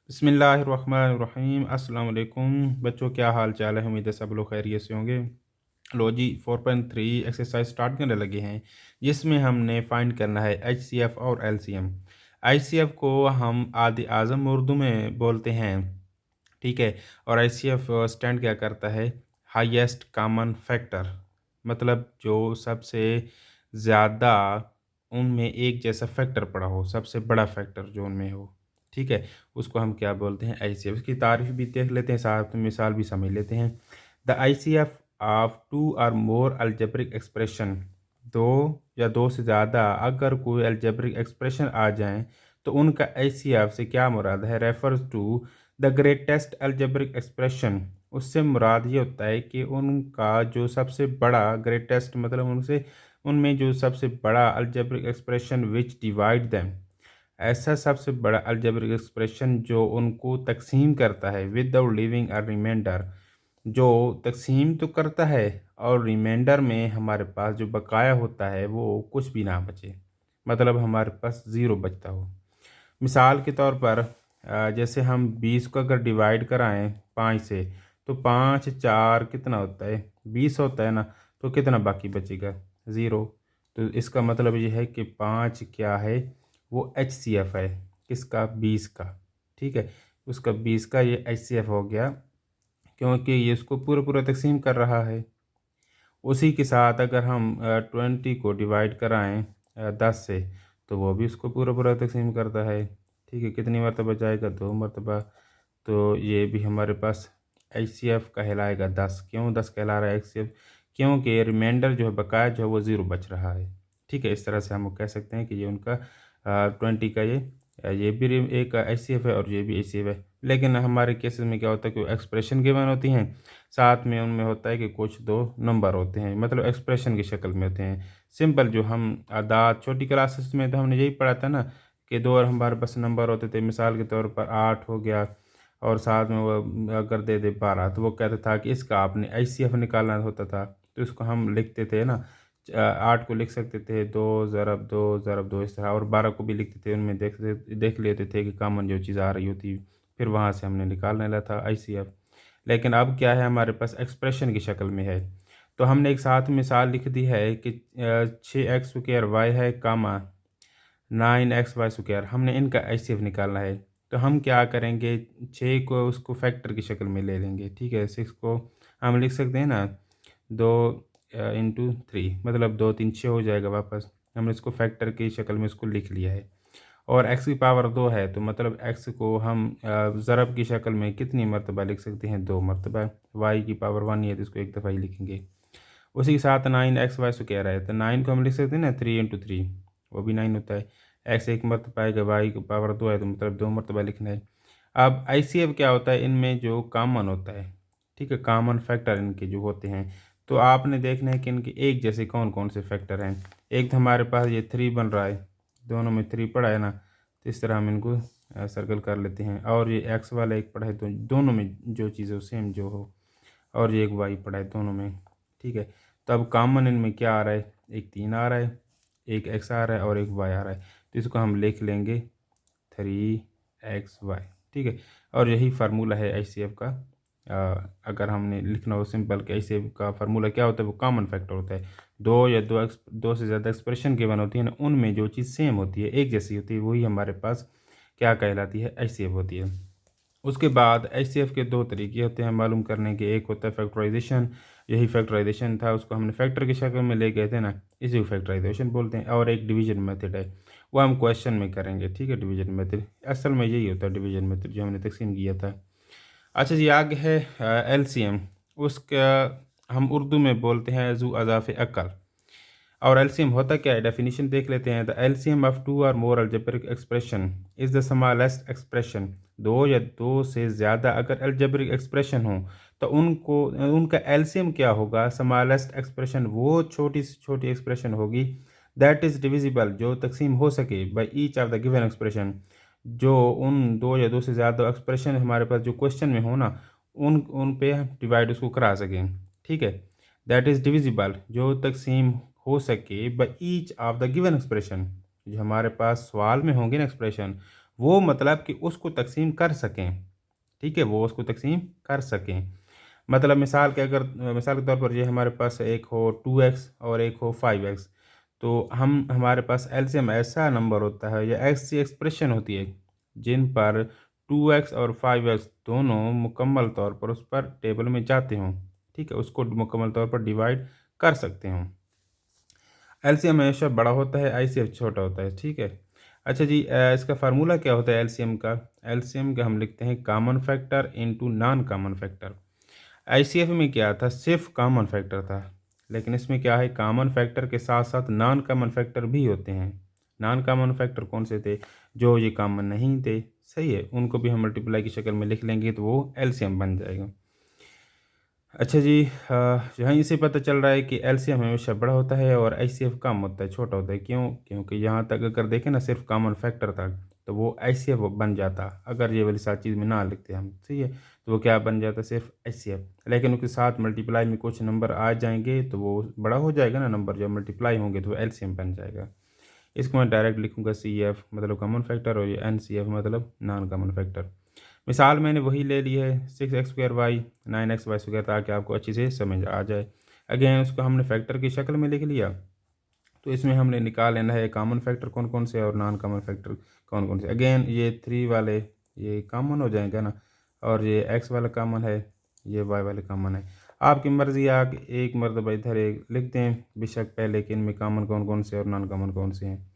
बिस्मिल्लाहिर्रहमानिर्रहीम अस्सलाम वालेकुम बच्चों, क्या हाल चाल है। उम्मीद है सब लोग खैरियत से होंगे। लो जी, 4.3 एक्सरसाइज स्टार्ट करने लगे हैं, जिसमें हमने फाइंड करना है एचसीएफ और एलसीएम। एचसीएफ को हम आदि आज़म उर्दू में बोलते हैं, ठीक है। और एचसीएफ स्टैंड क्या करता है? हाईएस्ट कॉमन फैक्टर, मतलब जो सबसे ज़्यादा उनमें एक जैसा फैक्टर पड़ा हो, सबसे बड़ा फैक्टर जो उनमें हो, ठीक है, उसको हम क्या बोलते हैं? एचसीएफ। इसकी तारीफ भी देख लेते हैं, साथ में मिसाल भी समझ लेते हैं। द आईसीएफ ऑफ टू और मोर अलजेब्रिक एक्सप्रेशन, दो या दो से ज़्यादा अगर कोई अलजेब्रिक एक्सप्रेशन आ जाएं तो उनका एचसीएफ से क्या मुराद है? Refers to the greatest algebraic expression. उससे मुराद ये होता है कि उनका जो सबसे बड़ा, ग्रेटेस्ट मतलब उनसे उनमें जो सबसे बड़ा algebraic expression which divide them, ऐसा सबसे बड़ा अलजेब्रिक एक्सप्रेशन जो उनको तकसीम करता है विदाउट लिविंग अ रिमाइंडर, जो तकसीम तो करता है और रिमाइंडर में हमारे पास जो बकाया होता है वो कुछ भी ना बचे, मतलब हमारे पास ज़ीरो बचता हो। मिसाल के तौर पर जैसे हम 20 को अगर डिवाइड कराएं 5 से, तो 5 4 कितना होता है? 20 होता है ना। तो कितना बाकी बचेगा? ज़ीरो। तो इसका मतलब ये है कि 5 क्या है? वो एच सी एफ है। किसका? 20 का, ठीक है। उसका 20 का ये एच सी एफ हो गया, क्योंकि ये इसको पूरा पूरा तकसीम कर रहा है। उसी के साथ अगर हम 20 को डिवाइड कराएं 10 से, तो वो भी उसको पूरा पूरा तकसीम करता है, ठीक है। कितनी मरतबा जाएगा? 2 मरतबा। तो ये भी हमारे पास एच सी एफ कहलाएगा 10। क्यों 10 कहला रहा है एच सी एफ? क्योंकि रिमाइंडर जो है, बकाया जो है, वो ज़ीरो बच रहा है, ठीक है। इस तरह से हम कह सकते हैं कि ये उनका 20 का ये भी एक एच सी एफ है और ये भी एच सी एफ है। लेकिन हमारे केसेस में क्या होता है कि एक्सप्रेशन गिवन होती हैं, साथ में उनमें होता है कि कुछ दो नंबर होते हैं, मतलब एक्सप्रेशन की शक्ल में होते हैं। सिंपल जो हम आदात छोटी क्लासेस में तो हमने यही पढ़ा था ना, कि दो और हमारे पास नंबर होते थे। मिसाल के तौर पर 8 हो गया और साथ में वो अगर दे दे 12, तो वो कहता था कि इसका आपने एच सी एफ निकालना होता था। तो इसको हम लिखते थे ना, 8 को लिख सकते थे 2 ज़रब 2 इस तरह, और 12 को भी लिखते थे। उनमें देख लेते थे कि कॉमन जो चीज़ आ रही होती, फिर वहाँ से हमने निकालने लगा था एच सी एफ। लेकिन अब क्या है, हमारे पास एक्सप्रेशन की शक्ल में है। तो हमने एक साथ मिसाल लिख दी है कि 6x² वाई है, कामा 9xy²। हमने इनका एचसीएफ निकालना है। तो हम क्या करेंगे, 6 को उसको फैक्टर की शक्ल में ले लेंगे, ठीक है। 6 को हम लिख सकते हैं ना, 2 इंटू 3, मतलब 2 3 6 हो जाएगा वापस। हमने इसको फैक्टर की शक्ल में इसको लिख लिया है। और x की पावर 2 है, तो मतलब x को हम ज़रब की शक्ल में कितनी मरतबा लिख सकते हैं? 2 मरतबा। y की पावर 1 ही है, तो इसको एक दफ़ा ही लिखेंगे। उसी के साथ 9xy² है, तो 9 को हम लिख सकते हैं ना 3 इंटू 3, वो भी 9 होता है। x एक मरतबा आएगा, y की पावर 2 है, तो मतलब 2 मरतबा लिखना है। अब ICF क्या होता है? इनमें जो कॉमन होता है, ठीक है, कॉमन फैक्टर इनके जो होते हैं, तो आपने देखना है कि इनके एक जैसे कौन कौन से फैक्टर हैं। एक तो हमारे पास ये 3 बन रहा है, दोनों में 3 पड़ा है ना, तो इस तरह हम इनको सर्कल कर लेते हैं। और ये x वाला एक पड़ा है, तो दोनों में जो चीज़ हो सेम जो हो, और ये एक y पड़ा है दोनों में, ठीक है। तो अब कॉमन इनमें क्या आ रहा है? एक 3 आ रहा है, एक x आ रहा है और एक y आ रहा है। तो इसको हम लिख लेंगे 3xy, ठीक है। और यही फार्मूला है एच सी एफ का। अगर हमने लिखना हो सिंपल कि एच सी एफ का फार्मूला क्या होता है, वो कॉमन फैक्टर होता है। दो या दो से ज़्यादा एक्सप्रेशन गिवन होती है ना, उनमें जो चीज़ सेम होती है, एक जैसी होती है, वही हमारे पास क्या कहलाती है? एच सी एफ होती है। उसके बाद एचसीएफ के दो तरीके होते हैं मालूम करने के। एक होता है फैक्टराइजेशन, यही फैक्टराइजेशन था, उसको हमने फैक्टर की शक्ल में ले गए थे ना, इसी को फैक्टराइजेशन बोलते हैं। और एक डिवीजन मेथड है, वो हम क्वेश्चन में करेंगे, ठीक है। डिवीजन मेथड असल में यही होता है, डिवीजन मेथड जो हमने तकसीम किया था। अच्छा जी, आगे है एलसीएम। उसका हम उर्दू में बोलते हैं जू अज़ाफ़ अक़ल। और एलसीएम होता क्या है, डेफिनेशन देख लेते हैं। द एलसीएम ऑफ टू और more algebraic expression is the smallest expression. दो या दो से ज़्यादा अगर अलजेब्रिक एक्सप्रेशन हो, तो उनको उनका एलसीएम क्या होगा? स्मॉलेस्ट एक्सप्रेशन, वो छोटी से छोटी एक्सप्रेशन होगी दैट इज़ डिविजिबल, जो तकसीम हो सके by each of the given expression, जो उन दो या दो से ज़्यादा एक्सप्रेशन हमारे पास जो क्वेश्चन में हो ना, उन पे डिवाइड उसको करा सकें, ठीक है। दैट इज़ डिविजिबल, जो तकसीम हो सके by each of the given expression, जो हमारे पास सवाल में होंगे ना एक्सप्रेशन, वो मतलब कि उसको तकसीम कर सकें, ठीक है, वो उसको तकसीम कर सकें। मतलब मिसाल के तौर पर ये हमारे पास एक हो 2x और एक हो 5x, तो हमारे पास एलसीएम ऐसा नंबर होता है या ऐसी एक्सप्रेशन होती है जिन पर 2x और 5x दोनों मुकम्मल तौर पर उस पर टेबल में जाते हों, ठीक है, उसको मुकम्मल तौर पर डिवाइड कर सकते हों। एलसीएम हमेशा बड़ा होता है, आईसीएफ छोटा होता है, ठीक है। अच्छा जी, इसका फार्मूला क्या होता है एलसीएम का? एलसीएम का हम लिखते हैं common factor into non common factor. ICF में क्या था, सिर्फ कॉमन फैक्टर था, लेकिन इसमें क्या है, कॉमन फैक्टर के साथ साथ नॉन कॉमन फैक्टर भी होते हैं। नॉन कॉमन फैक्टर कौन से थे? जो ये कॉमन नहीं थे, सही है, उनको भी हम मल्टीप्लाई की शक्ल में लिख लेंगे तो वो एलसीएम बन जाएगा। अच्छा जी, यहाँ से पता चल रहा है कि एलसीएम हमेशा बड़ा होता है और एचसीएफ कम होता है, छोटा होता है। क्यों? क्योंकि यहाँ तक अगर देखें ना, सिर्फ कॉमन फैक्टर था तो वो एचसीएफ बन जाता, अगर ये वाली सारी चीज़ में ना लिखते हम, सही है, तो वो क्या बन जाता, सिर्फ एचसीएफ। लेकिन उसके साथ मल्टीप्लाई में कुछ नंबर आ जाएंगे तो वो बड़ा हो जाएगा ना नंबर, जब मल्टीप्लाई होंगे तो एलसीएम बन जाएगा। इसको मैं डायरेक्ट लिखूँगा CF मतलब कॉमन फैक्टर और ये NCF मतलब नॉन कॉमन फैक्टर। मिसाल मैंने वही ले ली है 6x² 9xy², ताकि आपको अच्छी से समझ आ जाए। अगेन उसको हमने फैक्टर की शक्ल में लिख लिया, तो इसमें हमने निकाल लेना है कॉमन फैक्टर कौन कौन से और नॉन कॉमन फैक्टर कौन कौन से। अगेन ये 3 वाले ये कॉमन हो जाएंगे ना, और ये x वाला कॉमन है, ये y वाले कॉमन है। आपकी मर्ज़ी, आप एक मरतबा इधर एक लिख दें बेशक पहले कि इनमें कॉमन कौन कौन से और नॉन कॉमन कौन से हैं।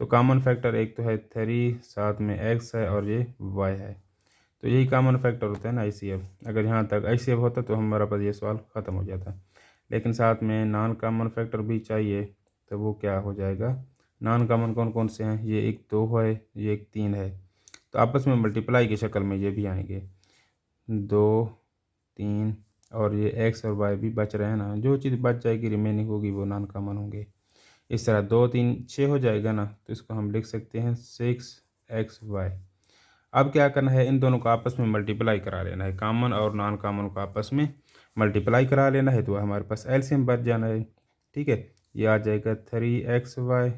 तो कॉमन फैक्टर एक तो है 3, साथ में x है और ये y है, तो यही कॉमन फैक्टर होता है ना आईसीएफ। अगर यहाँ तक आईसीएफ होता तो हमारा पास ये सवाल ख़त्म हो जाता, लेकिन साथ में नॉन कॉमन फैक्टर भी चाहिए, तो वो क्या हो जाएगा, नॉन कॉमन कौन कौन से हैं, ये एक 2 है, ये एक 3 है, तो आपस में मल्टीप्लाई की शक्ल में ये भी आएंगे 2 3, और ये एक्स और वाई भी बच रहे हैं ना, जो चीज़ बच जाएगी रिमेनिंग होगी वो नॉन कॉमन होंगे। इस तरह 2 3 6 हो जाएगा ना, तो इसको हम लिख सकते हैं 6xy। अब क्या करना है, इन दोनों को आपस में मल्टीप्लाई करा लेना है, कॉमन और नॉन कॉमन को आपस में मल्टीप्लाई करा लेना है, तो हमारे पास एलसीएम बच जाना है, ठीक है। ये आ जाएगा 3xy,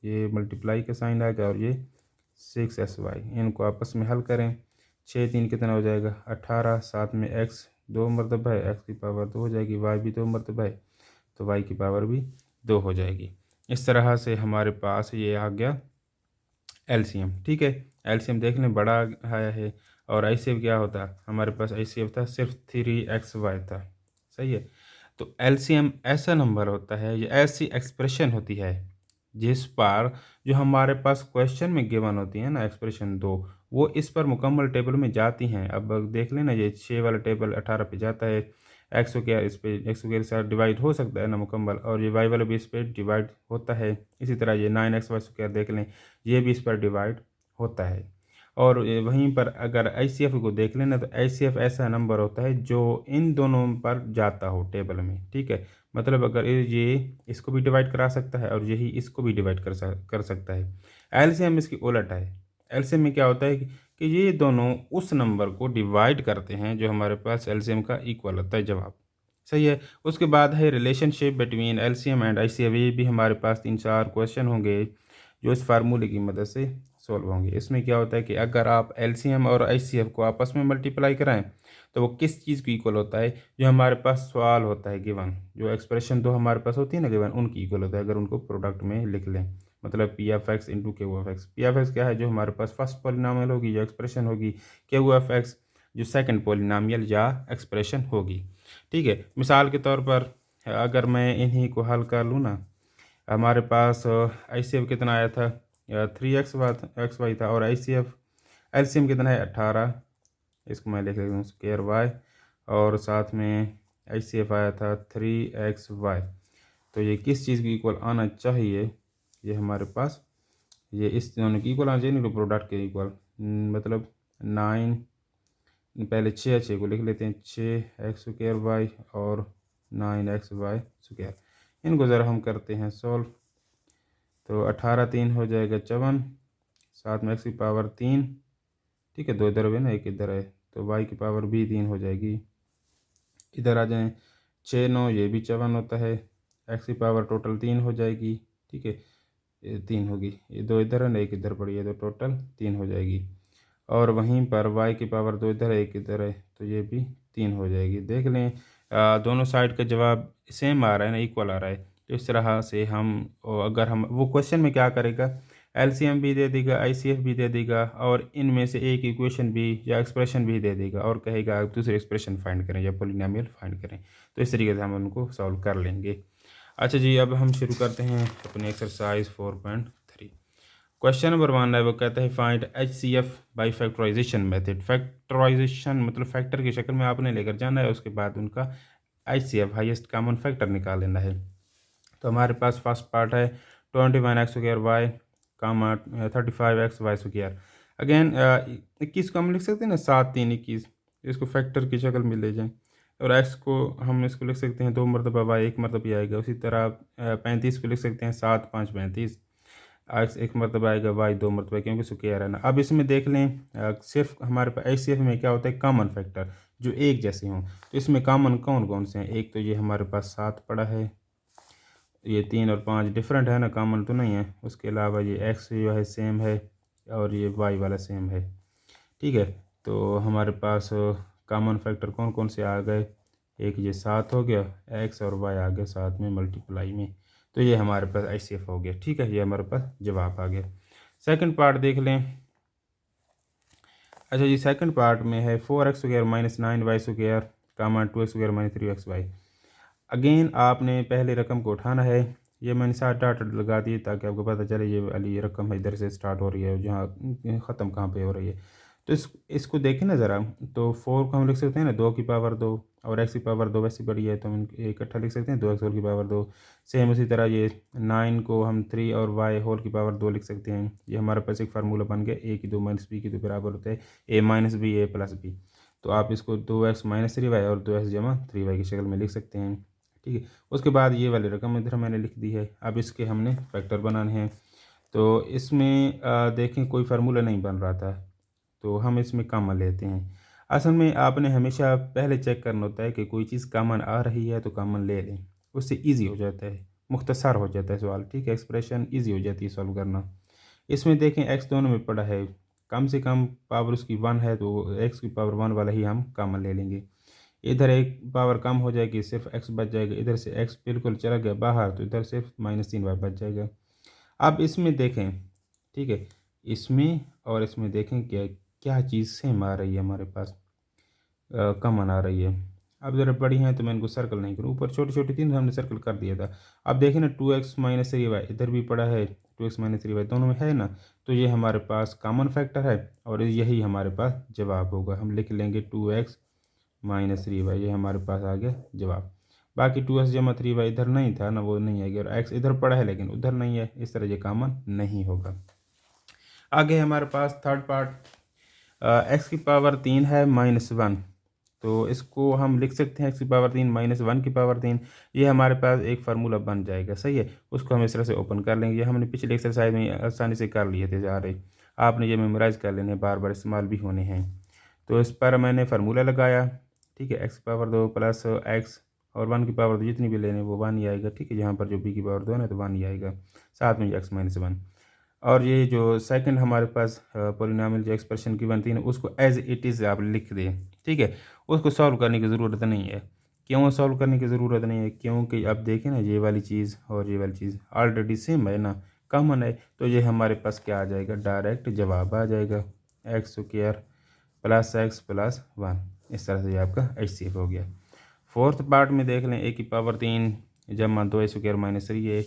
ये मल्टीप्लाई का साइन आएगा, और ये 6sy, इनको आपस में हल करें। 6 3 कितना हो जाएगा 18, साथ में x 2 मरतबा है, x की पावर 2 हो जाएगी, y भी 2 मरतबा है तो y की पावर भी 2 हो जाएगी। इस तरह से हमारे पास ये आ गया एलसीएम, ठीक है। एलसीएम देखने बड़ा आया है, और आईसीएफ क्या होता, हमारे पास आईसीएफ था सिर्फ 3xy था, सही है। तो एलसीएम ऐसा नंबर होता है, ये ऐसी एक्सप्रेशन होती है जिस पर जो हमारे पास क्वेश्चन में गिवन होती है ना एक्सप्रेशन दो, वो इस पर मुकम्मल टेबल में जाती हैं। अब देख लेना, ये 6 वाला टेबल 18 पे जाता है, एक्स क्या इस पे एक्स के साथ डिवाइड हो सकता है ना मुकम्मल, और ये वाई वाला भी इस पर डिवाइड होता है। इसी तरह ये 9xy² देख लें, ये भी इस पर डिवाइड होता है। और वहीं पर अगर आईसीएफ को देख लेना, तो आईसीएफ ऐसा नंबर होता है जो इन दोनों पर जाता हो टेबल में, ठीक है। मतलब अगर ये इसको भी डिवाइड करा सकता है और यही इसको भी डिवाइड कर सकता है। एलसीएम इसकी उलट है। एलसीएम में क्या होता है कि ये दोनों उस नंबर को डिवाइड करते हैं जो हमारे पास एलसीएम का इक्वल होता है, जवाब, सही है। उसके बाद है relationship between LCM and ICF. ये भी हमारे पास 3 4 क्वेश्चन होंगे जो इस फार्मूले की मदद से सॉल्व होंगे। इसमें क्या होता है कि अगर आप एलसीएम और आईसीएफ को आपस में मल्टीप्लाई कराएं तो वो किस चीज़ को इक्वल होता है, जो हमारे पास सवाल होता है गिवन, जो एक्सप्रेशन दो हमारे पास होती है ना गिवन, उनकी इक्वल होता है अगर उनको प्रोडक्ट में लिख लें। मतलब पी एफ एक्स इंटू के U F x. P F x क्या है, जो हमारे पास फर्स्ट पॉलिनॉमियल होगी जो एक्सप्रेशन होगी, के यू एफ एक्स जो सेकंड पॉलिनॉमियल या एक्सप्रेशन होगी, ठीक है। मिसाल के तौर पर अगर मैं इन्हीं को हल कर लूँ ना, हमारे पास आई सी एफ कितना आया था 3x वाई था, और आई सी एफ एलसीएम कितना है 18, इसको मैं लिख लेता हूँ स्क्वायर वाई, और साथ में आई सी एफ आया था 3xy। तो ये किस चीज़ की इक्वल आना चाहिए, ये हमारे पास ये इस दोनों की इक्वल आना चाहिए, नहीं तो प्रोडक्ट के इक्वल, मतलब 9, पहले 6 को लिख लेते हैं, 6x² और 9xy²। इनको ज़रा हम करते हैं सॉल्व, तो 18 3 हो जाएगा 54, साथ में x की पावर 3, ठीक है, 2 इधर हुए ना, एक इधर है, तो y की पावर भी 3 हो जाएगी। इधर आ जाएं, 6 9 ये भी 54 होता है, x की पावर टोटल 3 हो जाएगी, ठीक है। ये 3 होगी, ये 2 इधर है ना, 1 इधर पड़ी है, तो टोटल 3 हो जाएगी। और वहीं पर y की पावर 2 इधर है, 1 इधर है, तो ये भी 3 हो जाएगी। देख लें दोनों साइड का जवाब सेम आ रहा है ना, इक्वल आ रहा है। तो इस तरह से हम अगर हम वो क्वेश्चन में क्या करेगा, एलसीएम भी दे देगा, आईसीएफ भी दे देगा, और इनमें से एक इक्वेशन भी या एक्सप्रेशन भी दे देगा, और कहेगा आप दूसरे एक्सप्रेशन फाइंड करें या पोलिनोमियल फाइंड करें। तो इस तरीके से हम उनको सॉल्व कर लेंगे। अच्छा जी, अब हम शुरू करते हैं अपनी एक्सरसाइज 4.3। क्वेश्चन नंबर 1 है, वो कहता है find HCF by factorization method. Factorization मतलब फैक्टर की शक्ल में आपने लेकर जाना है, उसके बाद उनका HCF हाईएस्ट कॉमन फैक्टर निकाल लेना है। तो हमारे पास फर्स्ट पार्ट है 21x² y कामा 35x y²। अगेन 21 को हम लिख सकते हैं ना 7 3 21, इसको फैक्टर की शक्ल में ले जाएं, और x को हम इसको लिख सकते हैं 2 मरतबा y 1 मरतबा आएगा। उसी तरह 35 को लिख सकते हैं 7 5 35, x 1 मरतबा आएगा, y 2 मरतबा, क्योंकि स्क्वायर है ना। अब इसमें देख लें सिर्फ हमारे पास HCF में क्या होता है, कॉमन फैक्टर जो एक जैसे हों। तो इसमें कॉमन कौन कौन से हैं, एक तो ये हमारे पास 7 पड़ा है, ये 3 और 5 डिफरेंट है ना, कॉमन तो नहीं है। उसके अलावा ये x जो है सेम है, और ये y वाला सेम है, ठीक है। तो हमारे पास कॉमन फैक्टर कौन कौन से आ गए, एक ये 7 हो गया, x और y आ गया साथ में मल्टीप्लाई में, तो ये हमारे पास HCF हो गया, ठीक है। ये हमारे पास जवाब आ गया। सेकंड पार्ट देख लें। अच्छा जी, सेकंड पार्ट में है 4x² - 9y² कामा 2x² - 3xy। अगेन आपने पहले रकम को उठाना है। ये मैंने साथ डाट लगा दिए ताकि आपको पता चले ये वाली रकम इधर से स्टार्ट हो रही है, जहाँ ख़त्म कहाँ पे हो रही है। तो इसको देखें ना ज़रा, तो 4 को हम लिख सकते हैं ना 2 की पावर 2, और x की पावर 2 वैसी बड़ी है तो हम इकट्ठा लिख सकते हैं 2x होल की पावर 2। सेम उसी तरह ये 9 को हम 3 और y होल की पावर 2 लिख सकते हैं। ये हमारे पास एक फार्मूला बन गया, a की 2 - b की 2 बराबर होता है a - b a + b। तो आप इसको 2x - 3y और 2x जमा 3y की शक्ल में लिख सकते हैं, ठीक है। उसके बाद ये वाली रकम इधर मैंने लिख दी है। अब इसके हमने फैक्टर बनाने हैं। तो इसमें देखें कोई फार्मूला नहीं बन रहा था, तो हम इसमें कॉमन लेते हैं। असल में आपने हमेशा पहले चेक करना होता है कि कोई चीज़ कॉमन आ रही है तो कॉमन ले लें, उससे ईजी हो जाता है, मुख्तसर हो जाता है सवाल, ठीक है। एक्सप्रेशन ईजी हो जाती है सॉल्व करना। इसमें देखें x दोनों में पड़ा है, कम से कम पावर उसकी 1 है, तो x की पावर 1 वाला ही हम कॉमन ले लेंगे। इधर एक पावर कम हो जाएगी, सिर्फ x बच जाएगा, इधर से x बिल्कुल चला गया बाहर, तो इधर सिर्फ -3y बच जाएगा। अब इसमें देखें, ठीक है, इसमें और इसमें देखें क्या क्या चीज़ सेम आ रही है हमारे पास, कॉमन आ रही है। अब ज़रा बड़ी हैं तो मैं इनको सर्कल नहीं करूँ, ऊपर छोटी छोटी थी तो हमने सर्कल कर दिया था। अब देखें ना 2x - 3y इधर भी पड़ा है, 2x - 3y दोनों में है ना, तो ये हमारे पास कॉमन फैक्टर है, और यही हमारे पास जवाब होगा। हम लिख लेंगे 2x - 3y, ये हमारे पास आ गया जवाब। बाकी 2x जमा 3y इधर नहीं था ना, वो नहीं आएगा, और x इधर पड़ा है लेकिन उधर नहीं है, इस तरह ये कॉमन नहीं होगा। आगे हमारे पास थर्ड पार्ट, x की पावर 3 है -1, तो इसको हम लिख सकते हैं x की पावर 3 -1 की पावर 3। ये हमारे पास एक फार्मूला बन जाएगा, सही है। उसको हम इस तरह से ओपन कर लेंगे। ये हमने पिछले एक्सरसाइज में आसानी से कर लिए थे सारे, आपने ये मेमोराइज़ कर लेने, बार बार इस्तेमाल भी होने हैं। तो इस पर मैंने फार्मूला लगाया, ठीक है। x की पावर 2 प्लस x और 1 की पावर 2 जितनी भी लेने वो 1 ही आएगा, ठीक है। यहाँ पर जो b की पावर 2 है ना, तो 1 ही आएगा, साथ में x - 1। और ये जो सेकंड हमारे पास पोलिनोमियल जो एक्सप्रेशन की बनती है ना, उसको एज इट इज़ आप लिख दें, ठीक है। उसको सॉल्व करने की ज़रूरत नहीं है। क्यों सॉल्व करने की ज़रूरत नहीं है, क्योंकि अब देखें ना, ये वाली चीज़ और ये वाली चीज़ ऑलरेडी सेम है ना, कॉमन है, तो ये हमारे पास क्या आ जाएगा, डायरेक्ट जवाब आ जाएगा, x² प्लस x प्लस 1। इस तरह से ये आपका HCF हो गया। फोर्थ पार्ट में देख लें, a की पावर 3 जमा 2x² - 3a,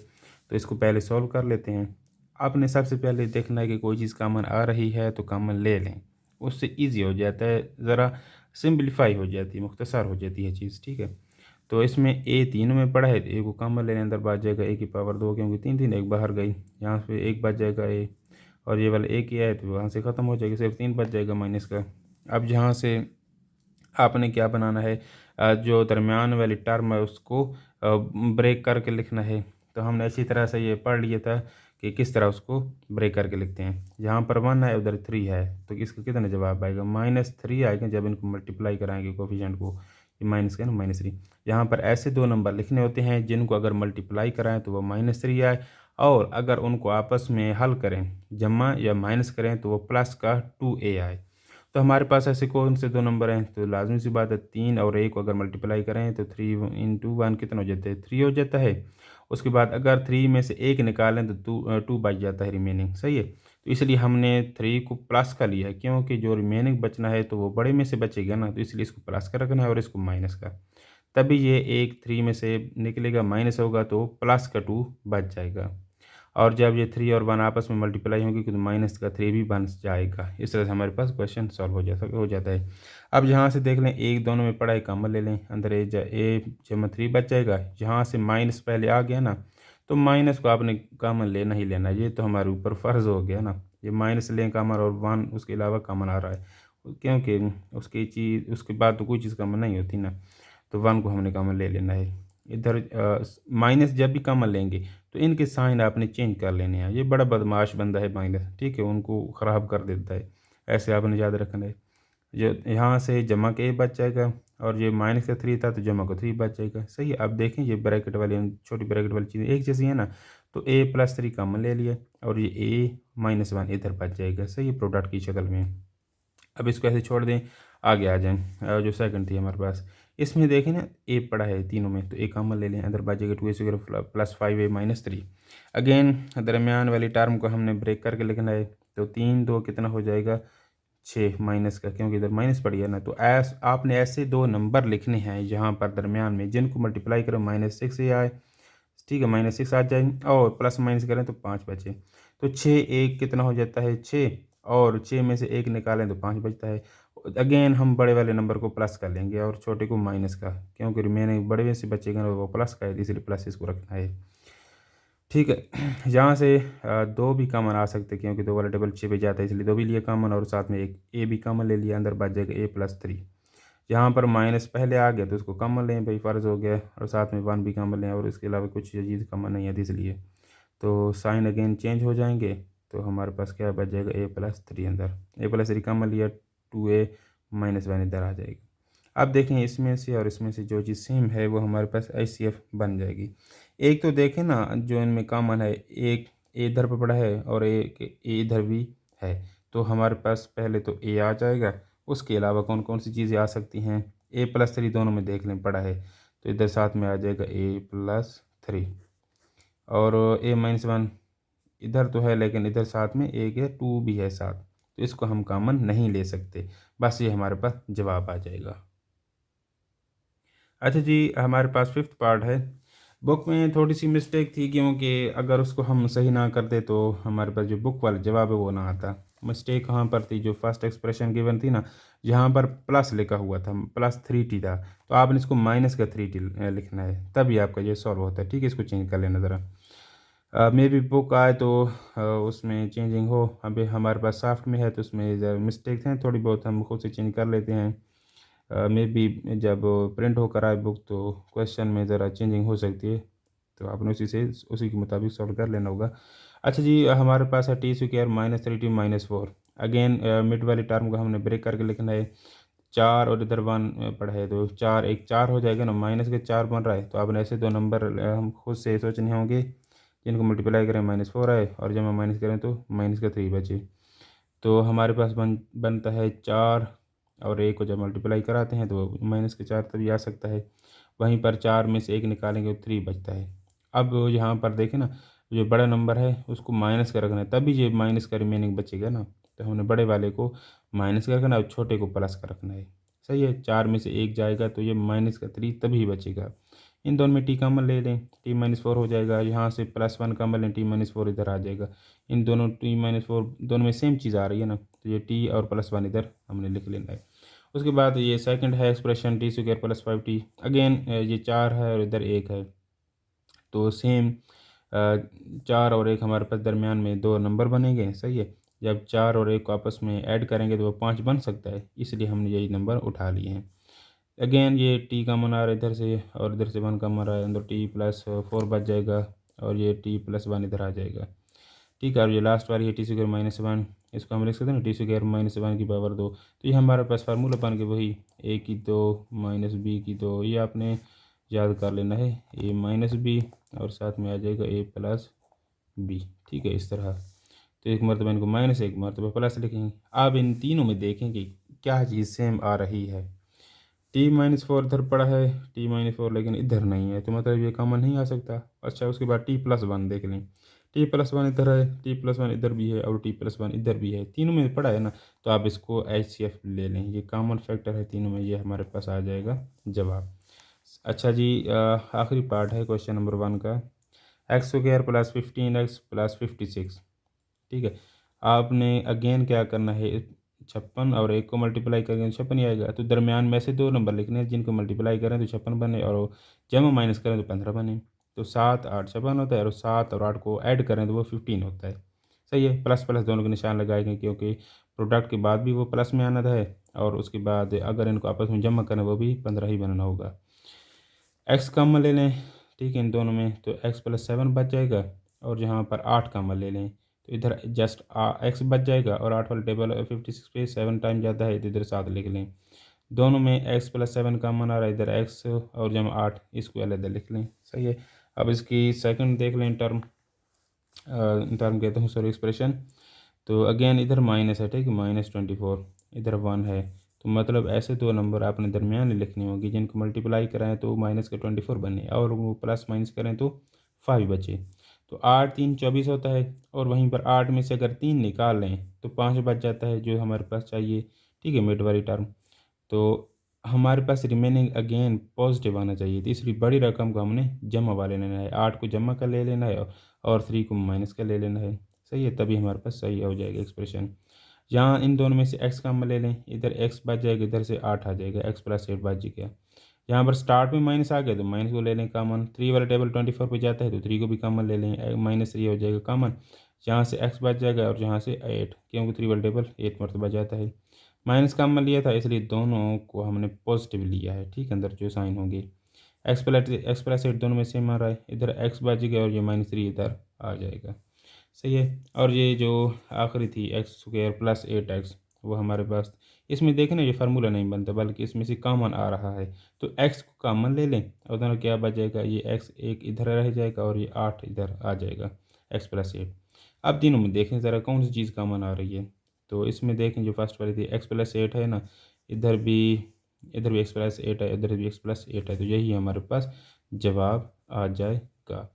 तो इसको पहले सॉल्व कर लेते हैं। आपने सबसे पहले देखना है कि कोई चीज़ कॉमन आ रही है तो कॉमन ले लें, उससे इजी हो जाता है, ज़रा सिंपलीफाई हो जाती है, मुख्तसर हो जाती है चीज़, ठीक है। तो इसमें a तीनों में पड़ा है, तो a को कॉमन लेने अंदर बच जाएगा a की पावर 2, क्योंकि 3 3 एक बाहर गई, यहाँ पे एक बच जाएगा a, और ये वाला a किया है तो वहाँ से ख़त्म हो जाएगी, सिर्फ 3 बच जाएगा माइनस का। अब जहाँ से आपने क्या बनाना है, जो दरमियान वाली टर्म है उसको ब्रेक करके लिखना है। तो हमने अच्छी तरह से ये पढ़ लिया था कि किस तरह उसको ब्रेक करके लिखते हैं। यहाँ पर 1 है, उधर 3 है, तो इसका कितना जवाब आएगा, -3 आएगा जब इनको मल्टीप्लाई कराएंगे कोफिशिएंट को, ये माइनस का ना -3। यहाँ पर ऐसे दो नंबर लिखने होते हैं जिनको अगर मल्टीप्लाई कराएं तो वो -3 आए, और अगर उनको आपस में हल करें, जमा या माइनस करें, तो वो प्लस का 2a आए। तो हमारे पास ऐसे कौन से दो नंबर हैं? तो लाजमी सी बात है 3 और 1 को अगर मल्टीप्लाई करें तो 3 इंटू 1 कितना हो जाता है? 3 हो जाता है। उसके बाद अगर 3 में से 1 निकालें तो 2 बच जाता है रिमेनिंग, सही है। तो इसलिए हमने 3 को प्लस का लिया है, क्योंकि जो रिमेनिंग बचना है तो वो बड़े में से बचेगा ना, तो इसलिए इसको प्लस का रखना है और इसको माइनस का। तभी ये एक 3 में से निकलेगा, माइनस होगा तो प्लस का 2 बच जाएगा। और जब ये 3 और 1 आपस में मल्टीप्लाई होंगे तो माइनस का 3 भी बन जाएगा। इस तरह से हमारे पास क्वेश्चन सॉल्व हो जाता है। अब यहाँ से देख लें, एक दोनों में पड़ा है, कॉमन ले लें, अंदर ए जमा 3 बच जाएगा। यहाँ से माइनस पहले आ गया ना, तो माइनस को आपने कॉमन लेना ही लेना, ये तो हमारे ऊपर फ़र्ज़ हो गया ना। ये माइनस लें कॉमन, और 1 उसके अलावा कॉमन आ रहा है, क्योंकि उसके बाद तो कोई चीज़ कॉमन नहीं होती ना। तो 1 को हमने कॉमन ले लेना है। इधर माइनस जब भी कॉमन लेंगे तो इनके साइन आपने चेंज कर लेने हैं। ये बड़ा बदमाश बंदा है माइनस, ठीक है, उनको ख़राब कर देता है। ऐसे आपने याद रखना है। जो यहाँ से जमा के ए बच जाएगा, और ये माइनस का 3 था तो जमा का 3 बच जाएगा, सही है। अब देखें, ये ब्रैकेट वाली छोटी ब्रैकेट वाली चीज़ें एक जैसी है ना, तो ए प्लस 3 कॉमन ले लिया, और ये ए माइनस 1 इधर बच जाएगा, सही है, प्रोडक्ट की शक्ल में। अब इसको ऐसे छोड़ दें, आगे आ जाएँ। जो सेकंड थी हमारे पास, इसमें देखें ना, ए पड़ा है तीनों में, तो ए कॉमन ले लें, अंदर बचेगा 2a² plus 5a minus 3। Again दरमियान वाली टर्म को हमने ब्रेक करके लिखना है, तो 3 2 कितना हो जाएगा? 6 माइनस का, क्योंकि इधर माइनस पड़ी है ना। तो आपने ऐसे दो नंबर लिखने हैं यहाँ पर दरमियान में, जिनको मल्टीप्लाई करो -6 ये आए, ठीक है, -6 आ जाए, और प्लस माइनस करें तो 5 बचे। तो 6 1 कितना हो जाता है? 6, और 6 में से 1 निकालें तो 5 बचता है। अगेन हम बड़े वाले नंबर को प्लस कर लेंगे और छोटे को माइनस का, क्योंकि रिमेनिंग बड़े में से बचेगा ना, वो प्लस का है, इसलिए प्लस इसको रखना है, ठीक है। यहाँ से 2 भी कॉमन आ सकते हैं, क्योंकि 2 वाला डबल 6 पे जाता है, इसलिए 2 भी लिया कॉमन, और साथ में एक ए भी कॉमन ले लिया, अंदर बच जाएगा a प्लस 3। यहाँ पर माइनस पहले आ गया तो उसको कॉमन लें, भाई फ़र्ज़ हो गया, और साथ में 1 भी कॉमन लें, और इसके अलावा कुछ चीज़ कॉमन नहीं है इसलिए। तो साइन अगेन चेंज हो जाएंगे, तो हमारे पास क्या बच जाएगा? a प्लस 3, अंदर a प्लस 3 कॉमन लिया, 2a माइनस 1 इधर आ जाएगा। अब देखें, इसमें से और इसमें से जो चीज़ सेम है वो हमारे पास HCF बन जाएगी। एक तो देखें ना, जो इनमें कॉमन है, एक ए इधर पर पड़ा है और एक ए इधर भी है, तो हमारे पास पहले तो ए आ जाएगा। उसके अलावा कौन कौन सी चीज़ें आ सकती हैं? a प्लस 3 दोनों में देख लें पड़ा है, तो इधर साथ में आ जाएगा a प्लस 3, और a माइनस 1 इधर तो है, लेकिन इधर साथ में एक है, 2 भी है साथ, तो इसको हम कॉमन नहीं ले सकते। बस ये हमारे पास जवाब आ जाएगा। अच्छा जी, हमारे पास फिफ्थ पार्ट है। बुक में थोड़ी सी मिस्टेक थी, क्योंकि अगर उसको हम सही ना करते तो हमारे पास जो बुक वाला जवाब है वो ना आता। मिस्टेक कहाँ पर थी? जो फर्स्ट एक्सप्रेशन गिवन थी ना, जहाँ पर प्लस लिखा हुआ था, प्लस 3t था, तो आपने इसको माइनस का 3t लिखना है, तभी आपका ये सॉल्व होता है, ठीक है। इसको चेंज कर लेना ज़रा। मे बी बुक आए तो उसमें चेंजिंग हो। अभी हमारे पास सॉफ्ट में है तो उसमें ज़रा मिस्टेक हैं थोड़ी बहुत, हम खुद से चेंज कर लेते हैं। मे बी जब प्रिंट होकर आए बुक तो क्वेश्चन में ज़रा चेंजिंग हो सकती है, तो आपने उसी के मुताबिक सॉल्व कर लेना होगा। अच्छा जी, हमारे पास है t² minus 3t minus 4। Again mid वाली टर्म को हमने ब्रेक करके लिखना है। 4 और इधर 1 पड़ा है, तो 4 एक 4 हो जाएगा ना, माइनस के 4 बन रहा है, तो आपने ऐसे दो नंबर हम खुद से सोचने होंगे, जिनको मल्टीप्लाई करें -4 आए, और जब हम माइनस करें तो माइनस का 3 बचे। तो हमारे पास बनता है 4, और एक को जब मल्टीप्लाई कराते हैं तो माइनस के 4 तभी आ सकता है। वहीं पर 4 में से 1 निकालेंगे तो 3 बचता है। अब यहाँ पर देखें ना, जो बड़ा नंबर है उसको माइनस का रखना है, तभी ये माइनस का रिमेनिंग बचेगा ना। तो हमने बड़े वाले को माइनस का रखना है और छोटे को प्लस का रखना है, सही है। 4 में से 1 जाएगा तो ये माइनस का 3 तभी बचेगा। इन दोनों में टी कॉमन ले लें, t-4 हो जाएगा। यहाँ से +1 कॉमन लें, t-4 इधर आ जाएगा। इन दोनों t-4 दोनों में सेम चीज़ आ रही है ना, तो ये t और +1 इधर हमने लिख लेना है। उसके बाद ये सेकंड है एक्सप्रेशन t² + 5t। अगेन ये 4 है और इधर 1 है, तो सेम 4 और 1 हमारे पास दरमियान में दो नंबर बनेंगे, सही है। जब 4 और 1 को आपस में ऐड करेंगे तो वो 5 बन सकता है, इसलिए हमने यही नंबर उठा लिए हैं। अगेन ये टी कॉमन आ रहा है इधर से, और इधर से 1 कॉमन आ रहा है, अंदर t+4 बच जाएगा, और ये t+1 इधर आ जाएगा, ठीक है। और ये लास्ट वाली है t² -1, इसको हम लिख सकते हैं ना, t² -1 की पावर 2। तो ये हमारे पास फार्मूला बन के वही a की 2 माइनस b की 2, ये आपने याद कर लेना है, a माइनस b, और साथ में आ जाएगा a प्लस बी। ठीक है, इस तरह। तो एक मरतबा इनको माइनस, एक मरतबा प्लस लिखेंगे। अब इन तीनों में देखेंगे क्या चीज़ सेम आ रही है। t-4 इधर पड़ा है, t-4 लेकिन इधर नहीं है, तो मतलब ये कॉमन नहीं आ सकता। अच्छा, उसके बाद t+1 देख लें। t+1 इधर है, t+1 इधर भी है और t+1 इधर भी है, तीनों में पड़ा है ना, तो आप इसको HCF ले लें। ये कॉमन फैक्टर है तीनों में, ये हमारे पास आ जाएगा जवाब। अच्छा जी, आखिरी पार्ट है क्वेश्चन नंबर 1 का। x² + 15x + 56। ठीक है, आपने अगेन क्या करना है, 56 और 1 को मल्टीप्लाई करेंगे तो 56 ही आएगा। तो दरमियान में से दो नंबर लिखने हैं जिनको मल्टीप्लाई करें तो 56 बने और जमा माइनस करें तो 15 बने। तो 7 8 56 होता है और 7 और 8 को ऐड करें तो वो 15 होता है। सही है, प्लस प्लस दोनों के निशान लगाएंगे क्योंकि प्रोडक्ट के बाद भी वो प्लस में आना है और उसके बाद अगर इनको आपस में जमा करें वो भी 15 ही बनना होगा। एक्स कॉमन ले लें, ठीक है, इन दोनों में तो x+7 बच जाएगा और यहाँ पर 8 कॉमन ले लें तो इधर जस्ट एक्स बच जाएगा और 8 वाले टेबल 56 पे 7 टाइम जाता है तो इधर 7 लिख लें। दोनों में x+7 कॉमन आ रहा है, इधर x और जब 8 इसको अलग लिख लें। सही है, अब इसकी सेकंड देख लें टर्म, टर्म कहते हैं सॉरी एक्सप्रेशन। तो अगेन इधर माइनस है, ठीक है, -24, इधर 1 है। तो मतलब ऐसे दो नंबर आपने दरमियान में लिखनी होगी जिनको मल्टीप्लाई कराएं तो -24 बने और वो प्लस माइनस करें तो 5 बचे। तो 8 3 24 होता है और वहीं पर 8 में से अगर 3 निकाल लें तो 5 बच जाता है जो हमारे पास चाहिए। ठीक है, मिड वाली टर्म। तो हमारे पास रिमेनिंग अगेन पॉजिटिव आना चाहिए, तो इसलिए बड़ी रकम को हमने जमा वाले लेना है, 8 को जमा कर ले लेना है और 3 को माइनस कर ले लेना है। सही है, तभी हमारे पास सही हो जाएगा एक्सप्रेशन। यहाँ इन दोनों में से x कॉमन ले लें, इधर x बच जाएगा, इधर से 8 आ जाएगा, x+8 बच गया। यहाँ पर स्टार्ट में माइनस आ गया तो माइनस को ले लें कॉमन। 3 वाला टेबल 24 पे जाता है तो 3 को भी कॉमन ले लें, -3 हो जाएगा कॉमन। यहाँ से x बच जाएगा और यहाँ से 8, क्योंकि 3 वाला टेबल 8 मरतबा जाता है। माइनस कॉमन लिया था इसलिए दोनों को हमने पॉजिटिव लिया है। ठीक है, अंदर जो साइन होंगे x+8 दोनों में सेम आ रहा है, इधर x बच गया और ये -3 इधर आ जाएगा। सही है, और ये जो आखिरी थी x² + 8x, वो हमारे पास इसमें देखें ना ये फार्मूला नहीं बनता बल्कि इसमें से कॉमन आ रहा है। तो x को कॉमन ले लें और दोनों क्या बच जाएगा, ये x एक इधर रह जाएगा और ये 8 इधर आ जाएगा, x+8। अब तीनों में देखें ज़रा कौन सी चीज़ कॉमन आ रही है। तो इसमें देखें जो फर्स्ट वाली थी x+8 है ना, इधर भी x+8 है, इधर भी x+8 है, तो यही हमारे पास जवाब आ जाएगा।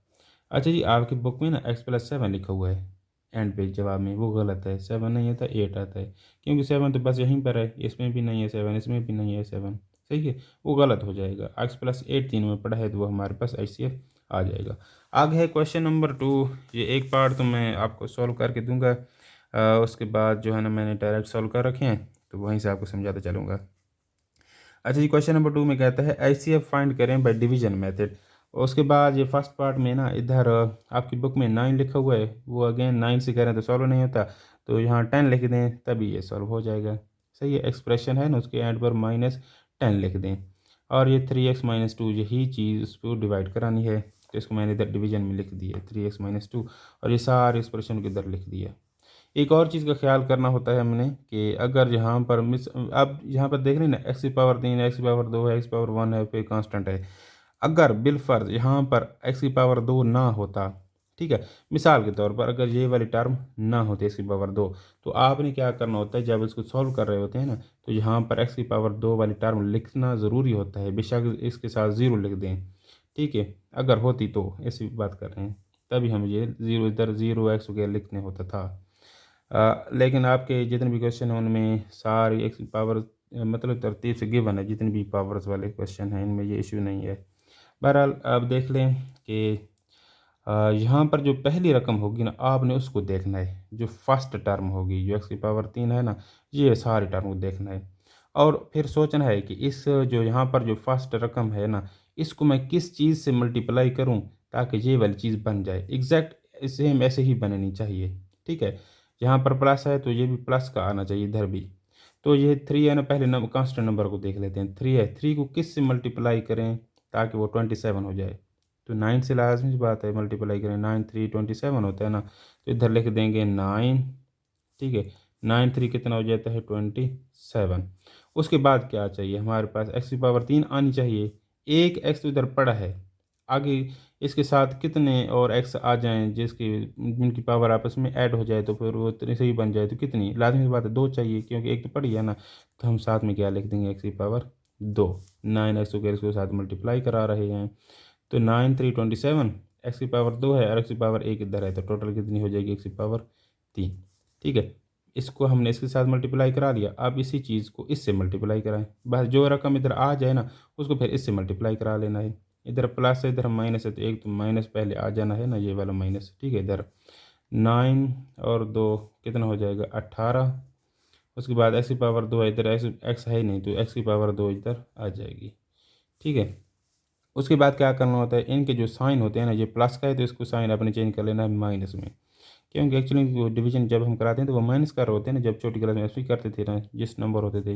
अच्छा जी, आपकी बुक में ना x+7 लिखा हुआ है एंड पे जवाब में, वो गलत है, 7 नहीं आता 8 आता है, क्योंकि 7 तो बस यहीं पर है, इसमें भी नहीं है 7, इसमें भी नहीं है 7। सही है, वो गलत हो जाएगा। x+8 तीनों में पड़ा है तो वो हमारे पास HCF आ जाएगा। आगे है क्वेश्चन नंबर 2। ये एक पार्ट तो मैं आपको सॉल्व करके दूंगा, उसके बाद जो है ना मैंने डायरेक्ट सॉल्व कर रखे हैं तो वहीं से आपको समझाता चलूँगा। अच्छा जी, क्वेश्चन नंबर 2 में कहता है HCF फाइंड करें बाय डिवीजन मेथड। उसके बाद ये फर्स्ट पार्ट में ना इधर आपकी बुक में 9 लिखा हुआ है, वो अगेन 9 से करें तो सॉल्व नहीं होता, तो यहाँ 10 लिख दें तभी ये सॉल्व हो जाएगा। सही है, एक्सप्रेशन है ना उसके एंड पर -10 लिख दें और ये 3x-2 यही चीज़ उसको डिवाइड करानी है, तो इसको मैंने इधर डिवीजन में लिख दिया 3x-2 और ये सारे एक्सप्रेशन को इधर लिख दिया। एक और चीज़ का ख्याल करना होता है हमने कि अगर यहाँ पर मिस अब यहाँ पर देख रहे हैं ना x⁻3 x⁻2 है, x⁻1 है, फिर कांस्टेंट है। अगर बिलफर्ज यहाँ पर x⁻2 ना होता, ठीक है, मिसाल के तौर पर अगर ये वाली टर्म ना होती x⁻2, तो आपने क्या करना होता है जब इसको सॉल्व कर रहे होते हैं ना, तो यहाँ पर x⁻2 वाली टर्म लिखना ज़रूरी होता है, बेशक इसके साथ 0 लिख दें। ठीक है, अगर होती तो ऐसी बात कर रहे हैं, तभी हम ये 0 इधर 0x वगैरह लिखने होता था। लेकिन आपके जितने भी क्वेश्चन हैं उनमें सारी एक्स पावर मतलब तरतीब से गिवन है, जितने भी पावर्स वाले क्वेश्चन हैं इनमें ये इशू नहीं है। बहरहाल आप देख लें कि यहाँ पर जो पहली रकम होगी ना आपने उसको देखना है, जो फर्स्ट टर्म होगी जो x⁻3 है ना, ये सारी टर्म को देखना है और फिर सोचना है कि इस जो यहाँ पर जो फर्स्ट रकम है ना, इसको मैं किस चीज़ से मल्टीप्लाई करूँ ताकि ये वाली चीज़ बन जाए, एग्जैक्ट सेम ऐसे ही बननी चाहिए। ठीक है, यहाँ पर प्लस है तो ये भी प्लस का आना चाहिए इधर भी। तो ये 3 है ना, पहले नंबर कांस्टेंट नंबर को देख लेते हैं। 3 है, 3 को किस से मल्टीप्लाई करें ताकि वो 27 हो जाए, तो 9 से लाजमी सी बात है मल्टीप्लाई करें, 9 3 27 होता है ना, तो इधर लिख देंगे 9। ठीक है, 9 3 कितना हो जाता है 27। उसके बाद क्या चाहिए हमारे पास x⁻3 आनी चाहिए, एक x तो इधर पड़ा है, आगे इसके साथ कितने और एक्स आ जाएं जिनकी पावर आपस में ऐड हो जाए तो फिर वो इतने से ही बन जाए, तो कितनी लाजमी सी बात है 2 चाहिए, क्योंकि एक तो पड़ी है ना। तो हम साथ में क्या लिख देंगे, एक्स की पावर 2। 9 एक्स के साथ मल्टीप्लाई करा रहे हैं, तो 9 3 27, एक्स की पावर 2 है और एक्स की पावर 1 इधर है, तो टोटल कितनी हो जाएगी, एक्स की पावर 3। ठीक है, इसको हमने इसके साथ मल्टीप्लाई करा लिया। अब इसी चीज़ को इससे मल्टीप्लाई कराएं, बस जो रकम इधर आ जाए ना उसको फिर इससे मल्टीप्लाई करा लेना है। इधर प्लस है, इधर माइनस है, तो एक तो माइनस पहले आ जाना है ना, ये वाला माइनस। ठीक है, इधर 9 और 2 कितना हो जाएगा, 18। उसके बाद एक्स की पावर 2 है, इधर एक्स एक्स है ही नहीं, तो एक्स की पावर 2 इधर आ जाएगी। ठीक है, उसके बाद क्या करना होता है, इनके जो साइन होते हैं ना, ये प्लस का है तो इसको साइन अपने चेंज कर लेना है माइनस में, क्योंकि एक्चुअली वो डिवीजन जब हम कराते हैं तो वो माइनस का होते हैं ना, जब छोटी क्लास में ऐसे ही करते थे ना, जिस नंबर होते थे।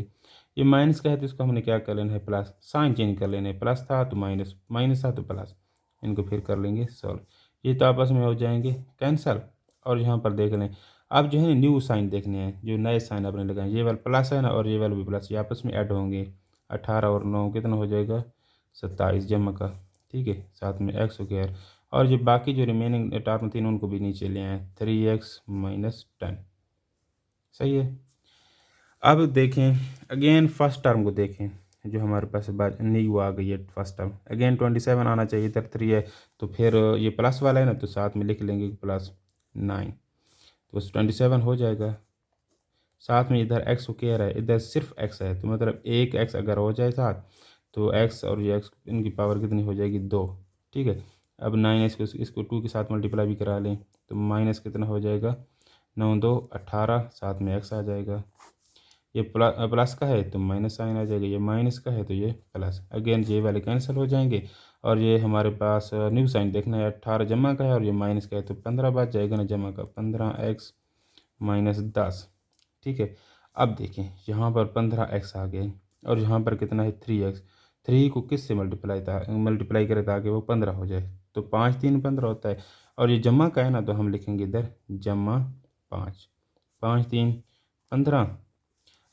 ये माइनस का है तो इसको हमने क्या कर लेना है, प्लस, साइन चेंज कर लेना है, प्लस था तो माइनस, माइनस था तो प्लस। इनको फिर कर लेंगे सॉल्व, ये तो आपस में हो जाएंगे कैंसल। और यहाँ पर देख लें, अब जो है ना न्यू साइन देखने हैं, जो नए साइन आपने लगाए, ये वाला प्लस है ना और ये वाला भी प्लस, ये आपस में ऐड होंगे। 18 और 9 कितना हो जाएगा, 27 जमा का। ठीक है, साथ में एक्स स्क्वायर, और ये बाकी जो रिमेनिंग टर्म थी उनको भी नीचे ले आए, 3x - 10। सही है। अब देखें अगेन फर्स्ट टर्म को देखें, जो हमारे पास बात न्यू आ गई है फर्स्ट टर्म, अगेन 27 आना चाहिए, इधर 3 है, तो फिर ये प्लस वाला है ना, तो साथ में लिख लेंगे +9, तो 27 हो जाएगा। साथ में इधर एक्स स्क्वायर है, इधर सिर्फ एक्स है, तो मतलब एक एक्स अगर हो जाए साथ, तो एक्स और ये एक्स इनकी पावर कितनी हो जाएगी, 2। ठीक है, अब 9 इसको 2 के साथ मल्टीप्लाई भी करा लें, तो माइनस कितना हो जाएगा, 9 2 18, साथ में एक्स आ जाएगा। ये प्लस का है तो माइनस साइन आ जाएगा, ये माइनस का है तो ये प्लस, अगेन ये वाले कैंसिल हो जाएंगे। और ये हमारे पास न्यू साइन देखना है, 18 जमा का है और ये माइनस का है, तो 15 बच जाएगा ना जमा का, 15x - 10। ठीक है, अब देखें यहाँ पर 15x आ गए और यहाँ पर कितना है, 3x। 3 को किस से मल्टीप्लाई करें ताकि वो 15 हो जाए, तो 5 3 15 होता है। और ये जमा का है ना, तो हम लिखेंगे इधर जमा 5, 5 3 15।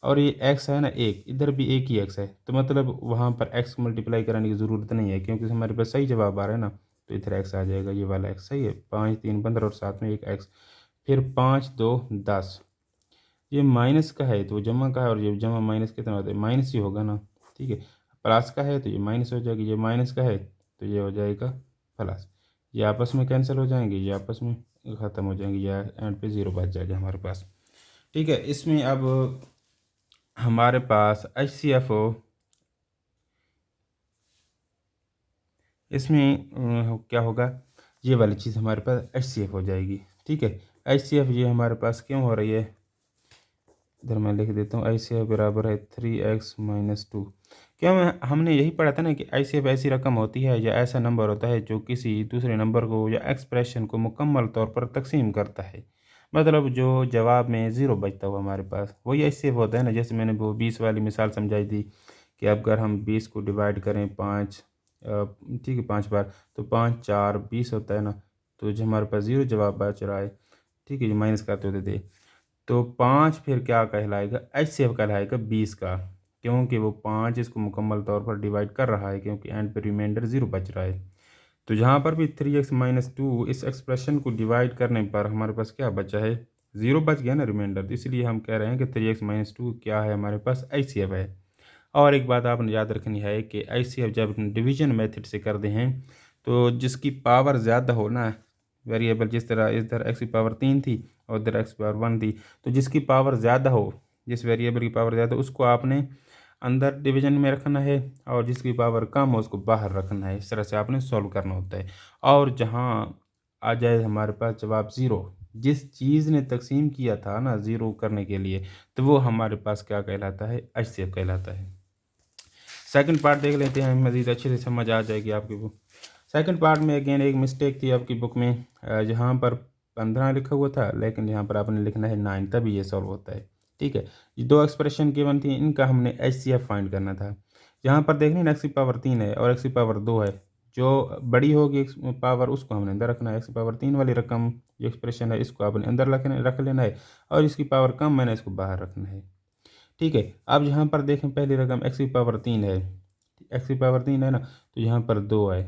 और ये x है ना, एक इधर भी एक ही x है, तो मतलब वहाँ पर x मल्टीप्लाई कराने की ज़रूरत नहीं है, क्योंकि हमारे पास सही जवाब आ रहा है ना, तो इधर x आ जाएगा, ये वाला x सही है। 5 3 15 और साथ में एक x, फिर 5 2 10। ये माइनस का है तो वो जमा का है, और ये जमा माइनस कितना होता है, माइनस ही होगा ना। ठीक है, प्लस का है तो ये माइनस हो जाएगी, ये माइनस का है तो ये हो जाएगा प्लस। ये आपस में कैंसिल हो जाएंगे, ये आपस में ख़त्म हो जाएंगे, या एंड पे 0 बच जाएगा हमारे पास। ठीक है, इसमें अब हमारे पास HCF हो, इसमें क्या होगा, ये वाली चीज़ हमारे पास HCF हो जाएगी। ठीक है, HCF ये हमारे पास क्यों हो रही है, इधर मैं लिख देता हूँ, HCF बराबर है 3x - 2। क्या हमने यही पढ़ा था ना कि HCF ऐसी रकम होती है या ऐसा नंबर होता है जो किसी दूसरे नंबर को या एक्सप्रेशन को मुकम्मल तौर पर तकसीम करता है, मतलब जो जवाब में 0 बचता हुआ हमारे पास, वही HCF होता है ना। जैसे मैंने वो 20 वाली मिसाल समझाई थी कि अगर हम 20 को डिवाइड करें 5, ठीक है 5 बार, तो 5 4 20 होता है ना, तो जो हमारे पास 0 जवाब बच रहा है, ठीक है, जो माइनस करते होते थे, तो 5 फिर क्या कहलाएगा, HCF कहलाएगा 20 का, क्योंकि वो 5 इसको मुकम्मल तौर पर डिवाइड कर रहा है, क्योंकि एंड पे रिमाइंडर 0 बच रहा है। तो जहाँ पर भी 3x - 2 इस एक्सप्रेशन को डिवाइड करने पर हमारे पास क्या बचा है, 0 बच गया ना रिमाइंडर, तो इसलिए हम कह रहे हैं कि 3x - 2 क्या है, हमारे पास HCF है। और एक बात आपने याद रखनी है कि HCF जब डिवीजन मेथड से करते हैं, तो जिसकी पावर ज़्यादा हो ना, वेरिएबल जिस तरह इधर x की पावर 3 थी और इधर x की पावर 1 थी, तो जिसकी पावर ज़्यादा हो, जिस वेरिएबल की पावर ज़्यादा उसको आपने अंदर डिवीजन में रखना है, और जिसकी पावर कम हो उसको बाहर रखना है। इस तरह से आपने सॉल्व करना होता है। और जहाँ आ जाए हमारे पास जवाब 0, जिस चीज़ ने तकसीम किया था ना 0 करने के लिए, तो वो हमारे पास क्या कहलाता है, HCF कहलाता है। सेकंड पार्ट देख लेते हैं, मज़ीद अच्छे से समझ आ जाएगी आपकी बुक। सेकंड पार्ट में अगेन एक मिस्टेक थी आपकी बुक में, जहाँ पर 15 लिखा हुआ था, लेकिन यहाँ पर आपने लिखना है 9, तभी ये सॉल्व होता है। ठीक है, ये 2 एक्सप्रेशन गिवन थी, इनका हमने HCF फाइंड करना था। यहाँ पर देख लें x की पावर 3 है और x की पावर 2 है, जो बड़ी होगी पावर उसको हमने अंदर रखना है। x की पावर 3 वाली रकम जो एक्सप्रेशन है इसको आपने अंदर रख लेना है, और इसकी पावर कम मैंने इसको बाहर रखना है। ठीक है, अब यहाँ पर देखें पहली रकम x की पावर 3 है, x की पावर 3 है ना, तो यहाँ पर 2 है,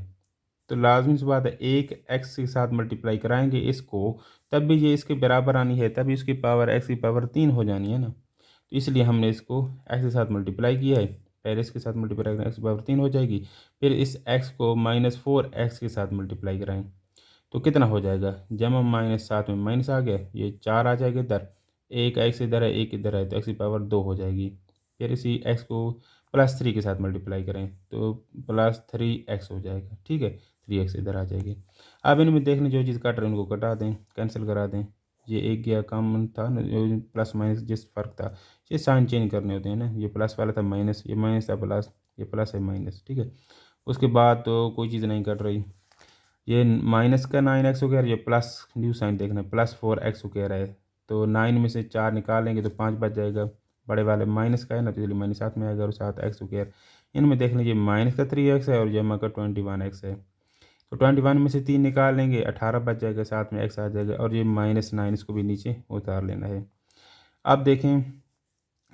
तो लाजमी सी बात है एक एक्स के साथ मल्टीप्लाई कराएंगे इसको, तब भी ये इसके बराबर आनी है, तभी इसकी पावर एक्स की पावर 3 हो जानी है ना। तो इसलिए हमने इसको एक्स के साथ मल्टीप्लाई किया है, पहले इसके साथ मल्टीप्लाई करें एक्स की पावर 3 हो जाएगी, फिर इस एक्स को -4x के साथ मल्टीप्लाई कराएं तो कितना हो जाएगा, जमा माइनस साथ में माइनस आ गया, ये 4 आ जाएगा इधर, एक एक्स इधर है एक इधर है तो एक्स की पावर 2 हो जाएगी। फिर इसी एक्स को +3 के साथ मल्टीप्लाई करें तो +3x हो जाएगा, ठीक है, 3x इधर आ जाएगी। अब इनमें देख लें जो चीज़ काट रहे हैं उनको कटा दें, कैंसिल करा दें, ये एक गया कॉमन था ना, जो प्लस माइनस जिस फ़र्क था, ये साइन चेंज करने होते हैं ना, ये प्लस वाला था माइनस, ये माइनस था प्लस, ये प्लस है माइनस, ठीक है। उसके बाद तो कोई चीज़ नहीं कट रही, ये माइनस का 9x हो गया, ये प्लस न्यू साइन देखना +4x हो कह रहा है, तो 9 में से 4 निकालेंगे तो 5 बच जाएगा, बड़े वाले माइनस का है ना तो इसलिए माइनस साथ में आएगा और साथ एक्स हो गया। इनमें देख लीजिए माइनस का 3x है और जमा का 21x है, तो 21 में से 3 निकाल लेंगे 18 बच जाएगा, साथ में एक्स आ जाएगा और ये -9 इसको भी नीचे उतार लेना है। अब देखें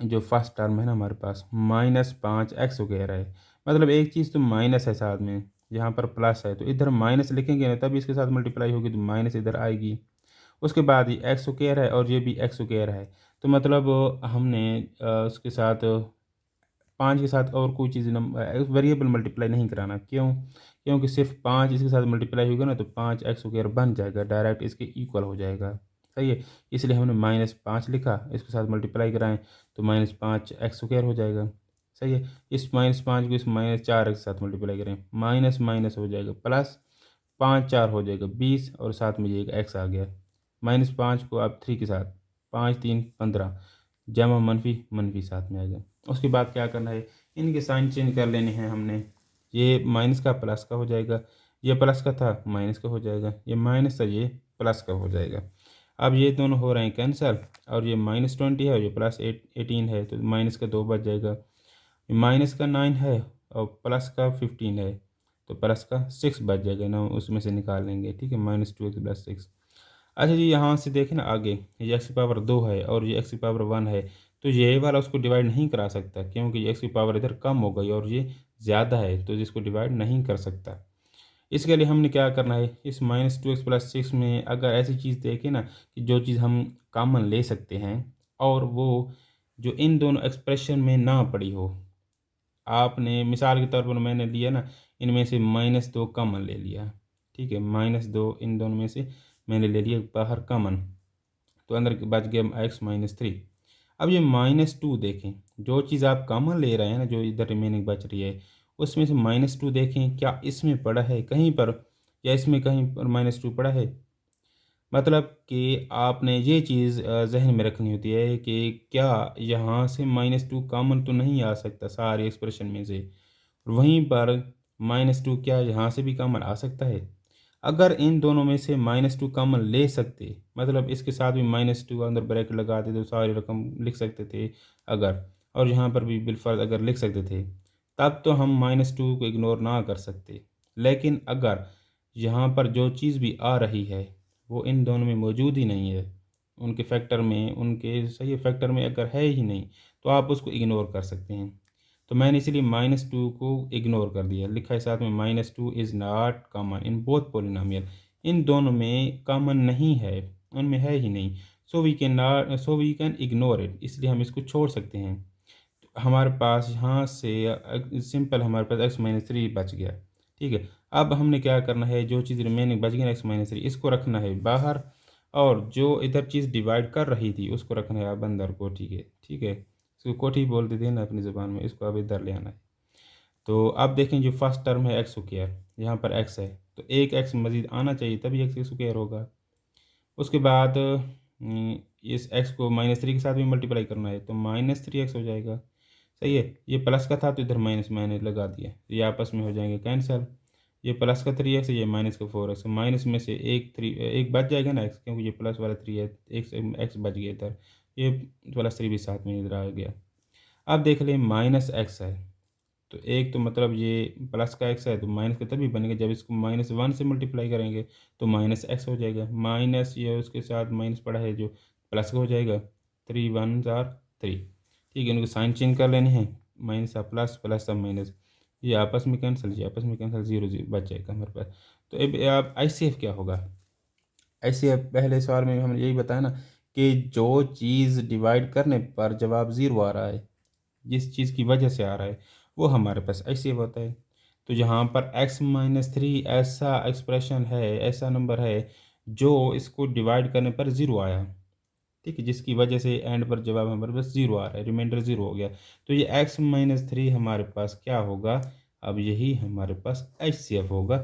जो फर्स्ट टर्म है ना हमारे पास -5x वगैरह है, मतलब एक चीज़ तो माइनस है साथ में, यहाँ पर प्लस है तो इधर माइनस लिखेंगे ना तभी इसके साथ मल्टीप्लाई होगी तो माइनस इधर आएगी। उसके बाद ये एक्स स्क्वायर है और ये भी एक्स स्क्वायर है, तो मतलब हमने उसके साथ 5 के साथ और कोई चीज़ वेरिएबल मल्टीप्लाई नहीं कराना, क्यों? क्योंकि सिर्फ 5 इसके साथ मल्टीप्लाई होगा ना तो 5x स्क्वायर बन जाएगा, डायरेक्ट इसके इक्वल हो जाएगा, सही है। इसलिए हमने -5 लिखा, इसके साथ मल्टीप्लाई कराएं तो -5x स्क्वायर हो जाएगा, सही है। इस -5 को इस -4 के साथ मल्टीप्लाई करें, माइनस माइनस हो जाएगा प्लस, 5 4 हो जाएगा 20 और साथ में ये एक एक्स आ गया, -5 को आप 3 के साथ, 5 3 15 जमा मनफी मनफी साथ में आएगा। उसके बाद क्या करना है, इनके साइन चेंज कर लेने हैं हमने, ये माइनस का प्लस का हो जाएगा, ये प्लस का था माइनस का हो जाएगा, ये माइनस था ये प्लस का हो जाएगा। अब ये दोनों हो रहे हैं कैंसल और ये -20 है और ये +18 है तो माइनस का 2 बच जाएगा, माइनस का 9 है और प्लस का 15 है तो प्लस का 6 बच जाएगा ना, उसमें से निकाल लेंगे, ठीक है, -2x + 6। अच्छा जी यहाँ से देखें ना आगे, ये एक्स की पावर 2 है और ये एक्स की पावर 1 है, तो ये वाला उसको डिवाइड नहीं करा सकता क्योंकि ये एक्स की पावर इधर कम हो गई और ये ज़्यादा है तो इसको डिवाइड नहीं कर सकता। इसके लिए हमने क्या करना है, इस -2x + 6 में अगर ऐसी चीज़ देखें ना कि जो चीज़ हम कॉमन ले सकते हैं और वो जो इन दोनों एक्सप्रेशन में ना पड़ी हो, आपने मिसाल के तौर पर मैंने लिया ना, इनमें से -2 कॉमन ले लिया, ठीक है, -2 इन दोनों में से मैंने ले लिया बाहर कॉमन, तो अंदर बच गया x -3। अब ये -2 देखें, जो चीज़ आप कॉमन ले रहे हैं ना, जो इधर रिमेनिंग बच रही है उसमें से -2 देखें क्या इसमें पड़ा है कहीं पर, या इसमें कहीं पर -2 पड़ा है। मतलब कि आपने ये चीज़ ज़हन में रखनी होती है कि क्या यहाँ से -2 कॉमन तो नहीं आ सकता सारे एक्सप्रेशन में से, वहीं पर -2 क्या यहाँ से भी कॉमन आ सकता है। अगर इन दोनों में से -2 कॉमन ले सकते, मतलब इसके साथ भी -2 अंदर ब्रैकेट लगा देते तो सारी रकम लिख सकते थे अगर, और यहाँ पर भी बिलफर्ज अगर लिख सकते थे, तब तो हम -2 को इग्नोर ना कर सकते। लेकिन अगर यहाँ पर जो चीज़ भी आ रही है वो इन दोनों में मौजूद ही नहीं है, उनके फैक्टर में, उनके सही फैक्टर में अगर है ही नहीं, तो आप उसको इग्नोर कर सकते हैं। तो मैंने इसीलिए -2 को इग्नोर कर दिया, लिखा है साथ में -2 is not common in both polynomial, इन दोनों में कॉमन नहीं है, उनमें है ही नहीं, so we can ignore it, इसलिए हम इसको छोड़ सकते हैं। तो हमारे पास यहाँ से सिंपल हमारे पास x-3 बच गया, ठीक है। अब हमने क्या करना है, जो चीज़ रिमेनिंग बच गई ना x-3 इसको रखना है बाहर, और जो इधर चीज़ डिवाइड कर रही थी उसको रखना है अब अंदर कोठी के, ठीक है, इसको कोठी बोलते थे ना अपनी ज़ुबान में, इसको अब इधर ले आना है। तो अब देखें जो फर्स्ट टर्म है एक्स स्क्वायर, यहाँ पर एक्स है तो एक एक्स मज़ीद आना चाहिए तभी एक्स स्क्वायर होगा। उसके बाद इस एक्स को -3 के साथ भी मल्टीप्लाई करना है तो -3x हो जाएगा, सही है। ये प्लस का था तो इधर माइनस मैंने लगा दिया, तो ये आपस में हो जाएंगे कैंसिल, ये प्लस का 3x है, ये माइनस का 4x, माइनस में से एक बच जाएगा ना एक्स, क्योंकि ये प्लस वाला 3 है, एक एक्स बच गया इधर, ये +3 भी साथ में इधर आ गया। अब देख लें -x है, तो एक तो मतलब ये प्लस का x है तो माइनस का तभी बनेगा जब इसको -1 से मल्टीप्लाई करेंगे तो -x हो जाएगा, माइनस ये उसके साथ माइनस पड़ा है जो प्लस का हो जाएगा, 3 1 4 3, ठीक है। इनको साइन चेंज कर लेने हैं, माइनस का प्लस, प्लस का माइनस, ये आपस में कैंसिल, ये आपस में कैंसिल, 0 0 बच जाएगा हमारे पास। तो अब आप ICF क्या होगा? ICF पहले सवाल में हमने यही बताया ना कि जो चीज़ डिवाइड करने पर जवाब 0 आ रहा है, जिस चीज़ की वजह से आ रहा है, वो हमारे पास ICF होता है। तो यहाँ पर x-3 ऐसा एक्सप्रेशन है, ऐसा नंबर है जो इसको डिवाइड करने पर 0 आया, ठीक है, जिसकी वजह से एंड पर जवाब हमारे पास 0 आ रहा है, रिमाइंडर 0 हो गया। तो ये x-3 हमारे पास क्या होगा? अब यही हमारे पास HCF होगा,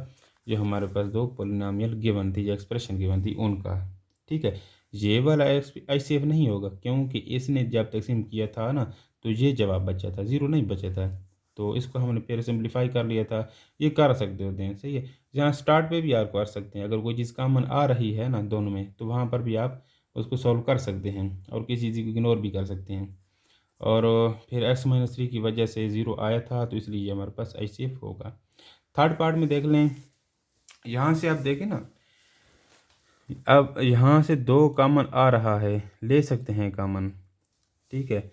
जो हमारे पास दो पोलिनोमियल गिवन थी, जो एक्सप्रेशन गिवन थी उनका, ठीक है। ये वाला HCF नहीं होगा, क्योंकि इसने जब तकसीम किया था ना, तो ये जवाब बचा था, 0 नहीं बचा था। तो इसको हमने फिर सिंप्लीफाई कर लिया था। ये कर सकते होते हैं, सही है। जहाँ स्टार्ट पे भी आप कर सकते हैं, अगर कोई चीज़ कॉमन आ रही है ना दोनों में, तो वहाँ पर भी आप उसको सॉल्व कर सकते हैं और किसी चीज़ को इग्नोर भी कर सकते हैं। और फिर x-3 की वजह से 0 आया था, तो इसलिए ये हमारे पास HCF होगा। थर्ड पार्ट में देख लें, यहाँ से आप देखें ना, अब यहाँ से 2 कॉमन आ रहा है, ले सकते हैं कॉमन, ठीक है।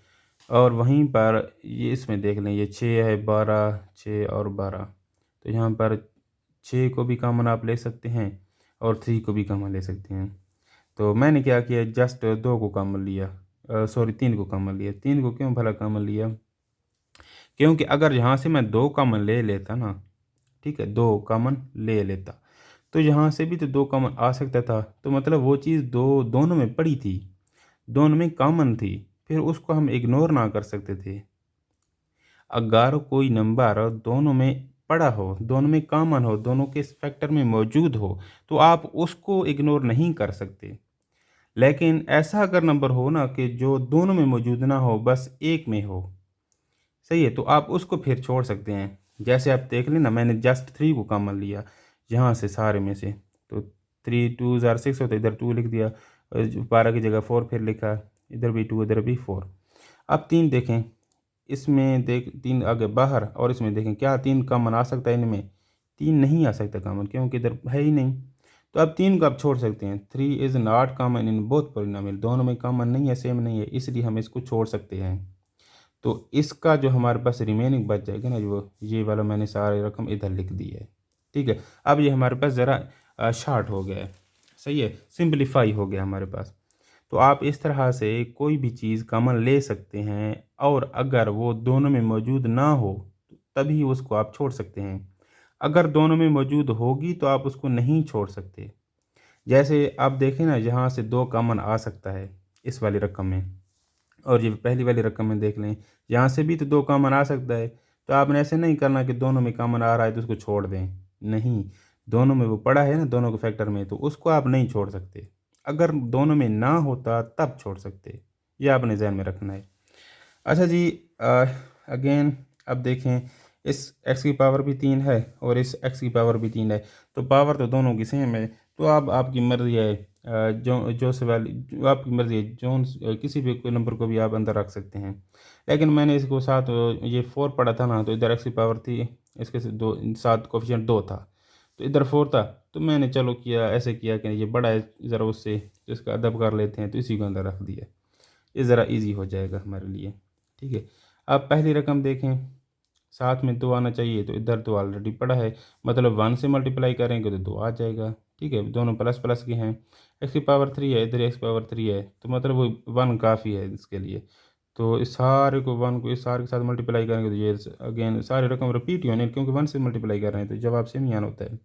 और वहीं पर ये इसमें देख लें, ये 6 है, 12, 6 और 12, तो यहाँ पर 6 को भी कॉमन आप ले सकते हैं और 3 को भी कॉमन ले सकते हैं। तो मैंने क्या किया, जस्ट 2 को कॉमन लिया, सॉरी 3 को कॉमन लिया। 3 को क्यों भला कॉमन लिया? क्योंकि अगर यहाँ से मैं 2 कॉमन ले लेता ना, ठीक है, 2 कॉमन ले लेता, तो यहाँ से भी तो 2 कॉमन आ सकता था। तो मतलब वो चीज़ दोनों में पड़ी थी, दोनों में कॉमन थी, फिर उसको हम इग्नोर ना कर सकते थे। अगर कोई नंबर दोनों में पड़ा हो, दोनों में कॉमन हो, दोनों के फैक्टर में मौजूद हो, तो आप उसको इग्नोर नहीं कर सकते। लेकिन ऐसा अगर नंबर हो ना कि जो दोनों में मौजूद ना हो, बस एक में हो, सही है, तो आप उसको फिर छोड़ सकते हैं। जैसे आप देख लें ना, मैंने जस्ट 3 को कॉमन लिया यहाँ से सारे में से, तो 3 2 ज़ार 6 होता है, इधर 2 लिख दिया, 12 की जगह 4 फिर लिखा, इधर भी 2 इधर भी 4। अब 3 देखें, इसमें देख 3 आगे बाहर, और इसमें देखें क्या 3 कॉमन आ सकता है इनमें? 3 नहीं आ सकता कॉमन, क्योंकि इधर है ही नहीं। तो अब 3 को आप छोड़ सकते हैं। 3 is not common in both polynomial, दोनों में कॉमन नहीं है, सेम नहीं है, इसलिए हम इसको छोड़ सकते हैं। तो इसका जो हमारे पास रिमेनिंग बच जाएगा ना, जो ये वाला मैंने सारी रकम इधर लिख दी है, ठीक है। अब ये हमारे पास ज़रा शार्ट हो गया है, सही है, सिंप्लीफाई हो गया हमारे पास। तो आप इस तरह से कोई भी चीज़ कॉमन ले सकते हैं, और अगर वो दोनों में मौजूद ना हो, तभी उसको आप छोड़ सकते हैं। अगर दोनों में मौजूद होगी तो आप उसको नहीं छोड़ सकते। जैसे आप देखें ना, यहाँ से 2 कॉमन आ सकता है इस वाली रकम में, और ये पहली वाली रकम में देख लें, यहाँ से भी तो 2 कॉमन आ सकता है। तो आपने ऐसे नहीं करना कि दोनों में कॉमन आ रहा है तो उसको छोड़ दें, नहीं, दोनों में वो पड़ा है ना, दोनों के फैक्टर में, तो उसको आप नहीं छोड़ सकते। अगर दोनों में ना होता तब छोड़ सकते, ये आपने ध्यान में रखना है। अच्छा जी, अगेन अब देखें, इस x की पावर भी 3 है और इस x की पावर भी 3 है, तो पावर तो दोनों की सेम है। तो अब आपकी मर्ज़ी है, जो से वाली जो आपकी मर्ज़ी है, किसी भी कोई नंबर को भी आप अंदर रख सकते हैं। लेकिन मैंने इसको साथ ये 4 पढ़ा था ना, तो इधर x की पावर थी, इसके साथ कोफिशिएंट 2 था, तो इधर 4 था। तो मैंने चलो किया, ऐसे किया कि ये बड़ा है ज़रा, उससे इसका अदब कर लेते हैं, तो इसी को अंदर रख दिया। ये ज़रा इजी हो जाएगा हमारे लिए, ठीक है। अब पहली रकम देखें, साथ में 2 आना चाहिए, तो इधर 2 ऑलरेडी पड़ा है, मतलब 1 से मल्टीप्लाई करेंगे तो 2 आ जाएगा, ठीक है। दोनों प्लस प्लस के हैं, x की पावर 3 है, इधर x की पावर 3 है, तो मतलब वो 1 काफ़ी है इसके लिए। तो इस सारे को 1 को इस सारे के साथ मल्टीप्लाई करेंगे तो ये अगेन सारी रकम रिपीट ही होनी है, क्योंकि 1 से मल्टीप्लाई कर रहे हैं, तो जवाब सेम ही आना होता है।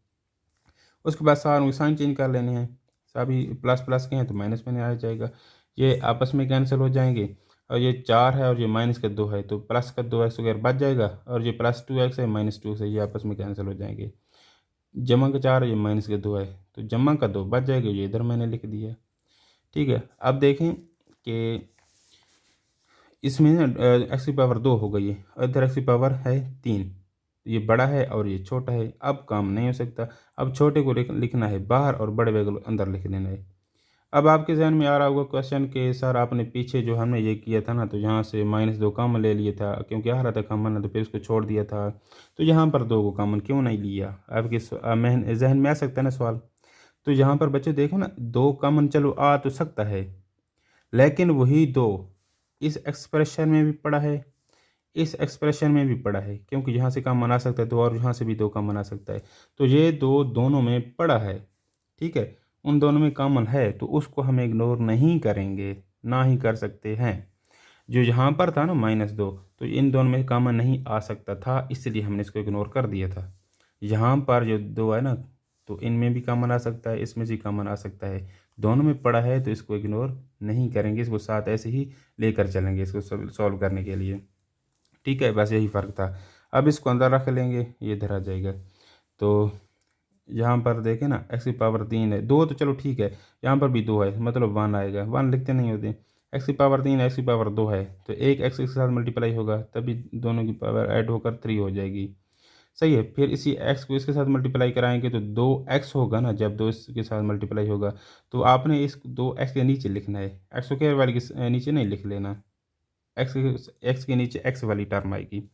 उसके बाद सारों के साइन चेंज कर लेने हैं, सभी प्लस प्लस के हैं तो माइनस में आ जाएगा, ये आपस में कैंसिल हो जाएंगे। और ये 4 है और ये माइनस का 2 है, तो प्लस का 2x वगैरह बच जाएगा, और ये प्लस 2x है, माइनस 2 से ये आपस में कैंसिल हो जाएंगे। जमा का 4 है, ये माइनस का 2 है, तो जमा का 2 बच जाएगा, ये इधर मैंने लिख दिया, ठीक है। अब देखें कि इसमें ना x की पावर 2 हो गई है, और इधर x की पावर है 3, ये बड़ा है और ये छोटा है, अब काम नहीं हो सकता। अब छोटे को लिखना है बाहर और बड़े को अंदर लिख देना है। अब आपके जहन में आ रहा होगा क्वेश्चन कि सर आपने पीछे जो हमने ये किया था ना, तो यहाँ से -2 कॉमन ले लिया था, क्योंकि आ रहा था कॉमन है, तो फिर उसको छोड़ दिया था, तो यहाँ पर 2 को कॉमन क्यों नहीं लिया? आपके जहन में आ सकता है ना सवाल। तो यहाँ पर बच्चे देखो ना, 2 कॉमन चलो आ तो सकता है, लेकिन वही 2 इस एक्सप्रेशन में भी पड़ा है, इस एक्सप्रेशन में भी पड़ा है, क्योंकि यहाँ से कॉमन आ सकता है तो और यहाँ से भी 2 कॉमन आ सकता है। तो ये 2 दोनों में पड़ा है, ठीक है? उन दोनों में कॉमन है तो उसको हम इग्नोर नहीं करेंगे, ना ही कर सकते हैं। जो यहाँ पर था ना -2, तो इन दोनों में कॉमन नहीं आ सकता था, इसलिए हमने इसको इग्नोर कर दिया था। यहाँ पर जो 2 है ना, तो इनमें भी कॉमन आ सकता है, इसमें भी कॉमन आ सकता है। दोनों में पड़ा है तो इसको इग्नोर नहीं करेंगे, इसको साथ ऐसे ही लेकर चलेंगे इसको सॉल्व करने के लिए, ठीक है? बस यही फ़र्क था। अब इसको अंदर रख लेंगे, ये इधर आ जाएगा। तो यहाँ पर देखें ना, x की पावर 3 है, 2 तो चलो ठीक है, यहाँ पर भी 2 है, मतलब 1 आएगा, 1 लिखते नहीं होते। x की पावर 3 है, x की पावर 2 है, तो एक x के साथ मल्टीप्लाई होगा, तभी दोनों की पावर ऐड होकर 3 हो जाएगी, सही है? फिर इसी x को इसके साथ मल्टीप्लाई कराएंगे तो 2x होगा ना, जब 2 इसके साथ मल्टीप्लाई होगा, तो आपने इस 2x के नीचे लिखना है, x स्क्वायर वाली के नीचे नहीं लिख लेना, x के नीचे x वाली टर्म आएगी।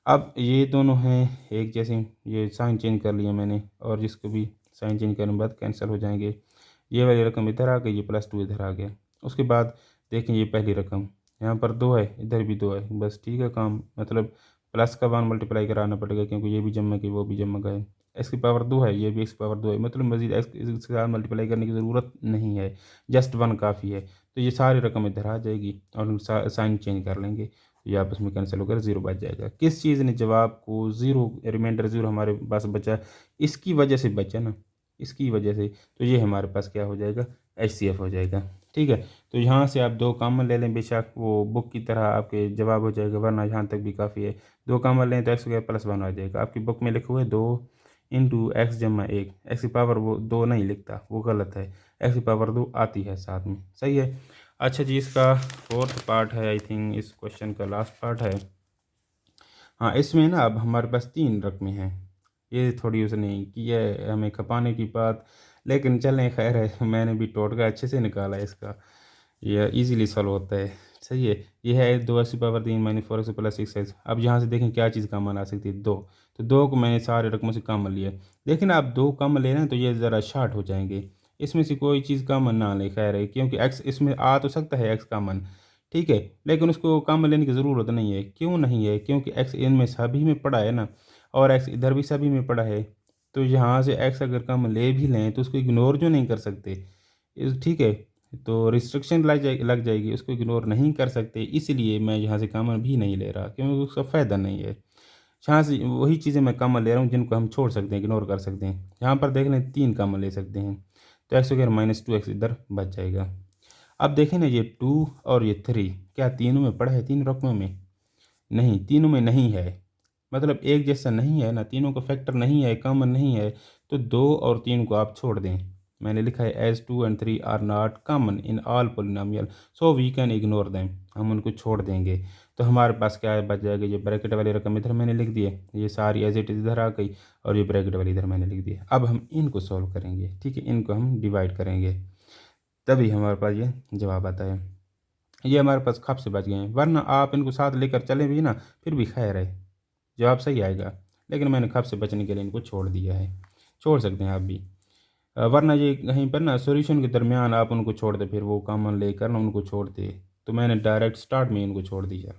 अब ये दोनों हैं एक जैसे, ये साइन चेंज कर लिया मैंने, और जिसको भी साइन चेंज करने के बाद कैंसिल हो जाएंगे। ये वाली रकम इधर आ गई, ये +2 इधर आ गया। उसके बाद देखें ये पहली रकम, यहाँ पर 2 है, इधर भी 2 है, बस ठीक है काम, मतलब प्लस का 1 मल्टीप्लाई कराना पड़ेगा, क्योंकि ये भी जमा है वो भी जमा है। x की पावर 2 है, ये भी x की पावर 2 है, मतलब मज़ीद x इसके साथ मल्टीप्लाई करने की ज़रूरत नहीं है, जस्ट 1 काफ़ी है। तो ये सारी रकम इधर आ जाएगी और साइन चेंज कर लेंगे, ये आपस में कैंसिल होकर 0 बच जाएगा। किस चीज़ ने जवाब को 0, रिमाइंडर 0 हमारे पास बचा, इसकी वजह से बचा ना, इसकी वजह से, तो ये हमारे पास क्या हो जाएगा, HCF हो जाएगा, ठीक है? तो यहाँ से आप 2 कॉमन ले लें, बेशक वो बुक की तरह आपके जवाब हो जाएगा, वरना यहाँ तक भी काफ़ी है। 2 कॉमन लें तो x स्क्वायर +1 आ जाएगा। आपकी बुक में लिखे हुए 2 इंटू x जमा 1, x की पावर वो 2 नहीं लिखता, वो गलत है, x की पावर 2 आती है साथ में, सही है? अच्छा जी, इसका 4th पार्ट है, आई थिंक इस क्वेश्चन का लास्ट पार्ट है। हाँ, इसमें ना अब हमारे पास 3 रकमें हैं, ये थोड़ी उसने की है हमें खपाने की बात, लेकिन चलें खैर है, मैंने भी टोटका अच्छे से निकाला है इसका, ये इजीली सॉल्व होता है, सही है? ये है 2x की पावर 3 - 4x + 6x। अब यहाँ से देखें क्या चीज़ कॉमन आ सकती है, 2, तो 2 को मैंने सारे रकमों से कॉमन लिया। लेकिन आप 2 कॉमन ले रहे हैं तो ये ज़रा शार्ट हो जाएंगे, इसमें से कोई चीज़ कॉमन ना लें, खैर है, क्योंकि x इसमें आ तो सकता है x कॉमन, ठीक है? लेकिन उसको कॉमन लेने की ज़रूरत नहीं है। क्यों नहीं है? क्योंकि x इनमें सभी में पड़ा है ना, और x इधर भी सभी में पड़ा है, तो यहाँ से x अगर कॉमन ले भी लें तो उसको इग्नोर जो नहीं कर सकते, ठीक है? तो रिस्ट्रिक्शन लग जाएगी, उसको इग्नोर नहीं कर सकते, इसलिए मैं यहाँ से कॉमन भी नहीं ले रहा, क्योंकि उसका फ़ायदा नहीं है। यहाँ से वही चीज़ें मैं कॉमन ले रहा हूँ जिनको हम छोड़ सकते हैं, इग्नोर कर सकते हैं। यहाँ पर देख लें 3 कॉमन ले सकते हैं, तो x स्क्वायर -2x इधर बच जाएगा। अब देखें ना, ये 2 और ये 3 क्या तीनों में पड़ा है, 3 रकमों में? नहीं, तीनों में नहीं है, मतलब एक जैसा नहीं है ना, तीनों का फैक्टर नहीं है, कॉमन नहीं है, तो 2 और 3 को आप छोड़ दें। मैंने लिखा है as 2 and 3 are not common in all polynomial, so we can ignore them, हम उनको छोड़ देंगे। तो हमारे पास क्या है, बच जाएगा, ये ब्रैकेट वाली रकम इधर मैंने लिख दी है, ये सारी एज इट इज़ इधर आ गई, और ये ब्रैकेट वाली इधर मैंने लिख दी है। अब हम इनको सॉल्व करेंगे, ठीक है? इनको हम डिवाइड करेंगे, तभी हमारे पास ये जवाब आता है। ये हमारे पास खप से बच गए हैं, वरना आप इनको साथ लेकर चले भी ना, फिर भी खैर है, जवाब सही आएगा। लेकिन मैंने खप से बचने के लिए इनको छोड़ दिया है, छोड़ सकते हैं आप भी। वरना ये कहीं पर ना सॉल्यूशन के दरमियान आप उनको छोड़ दे, फिर वो कॉमन लेकर ना उनको छोड़ दे, तो मैंने डायरेक्ट स्टार्ट में इनको छोड़ दिया।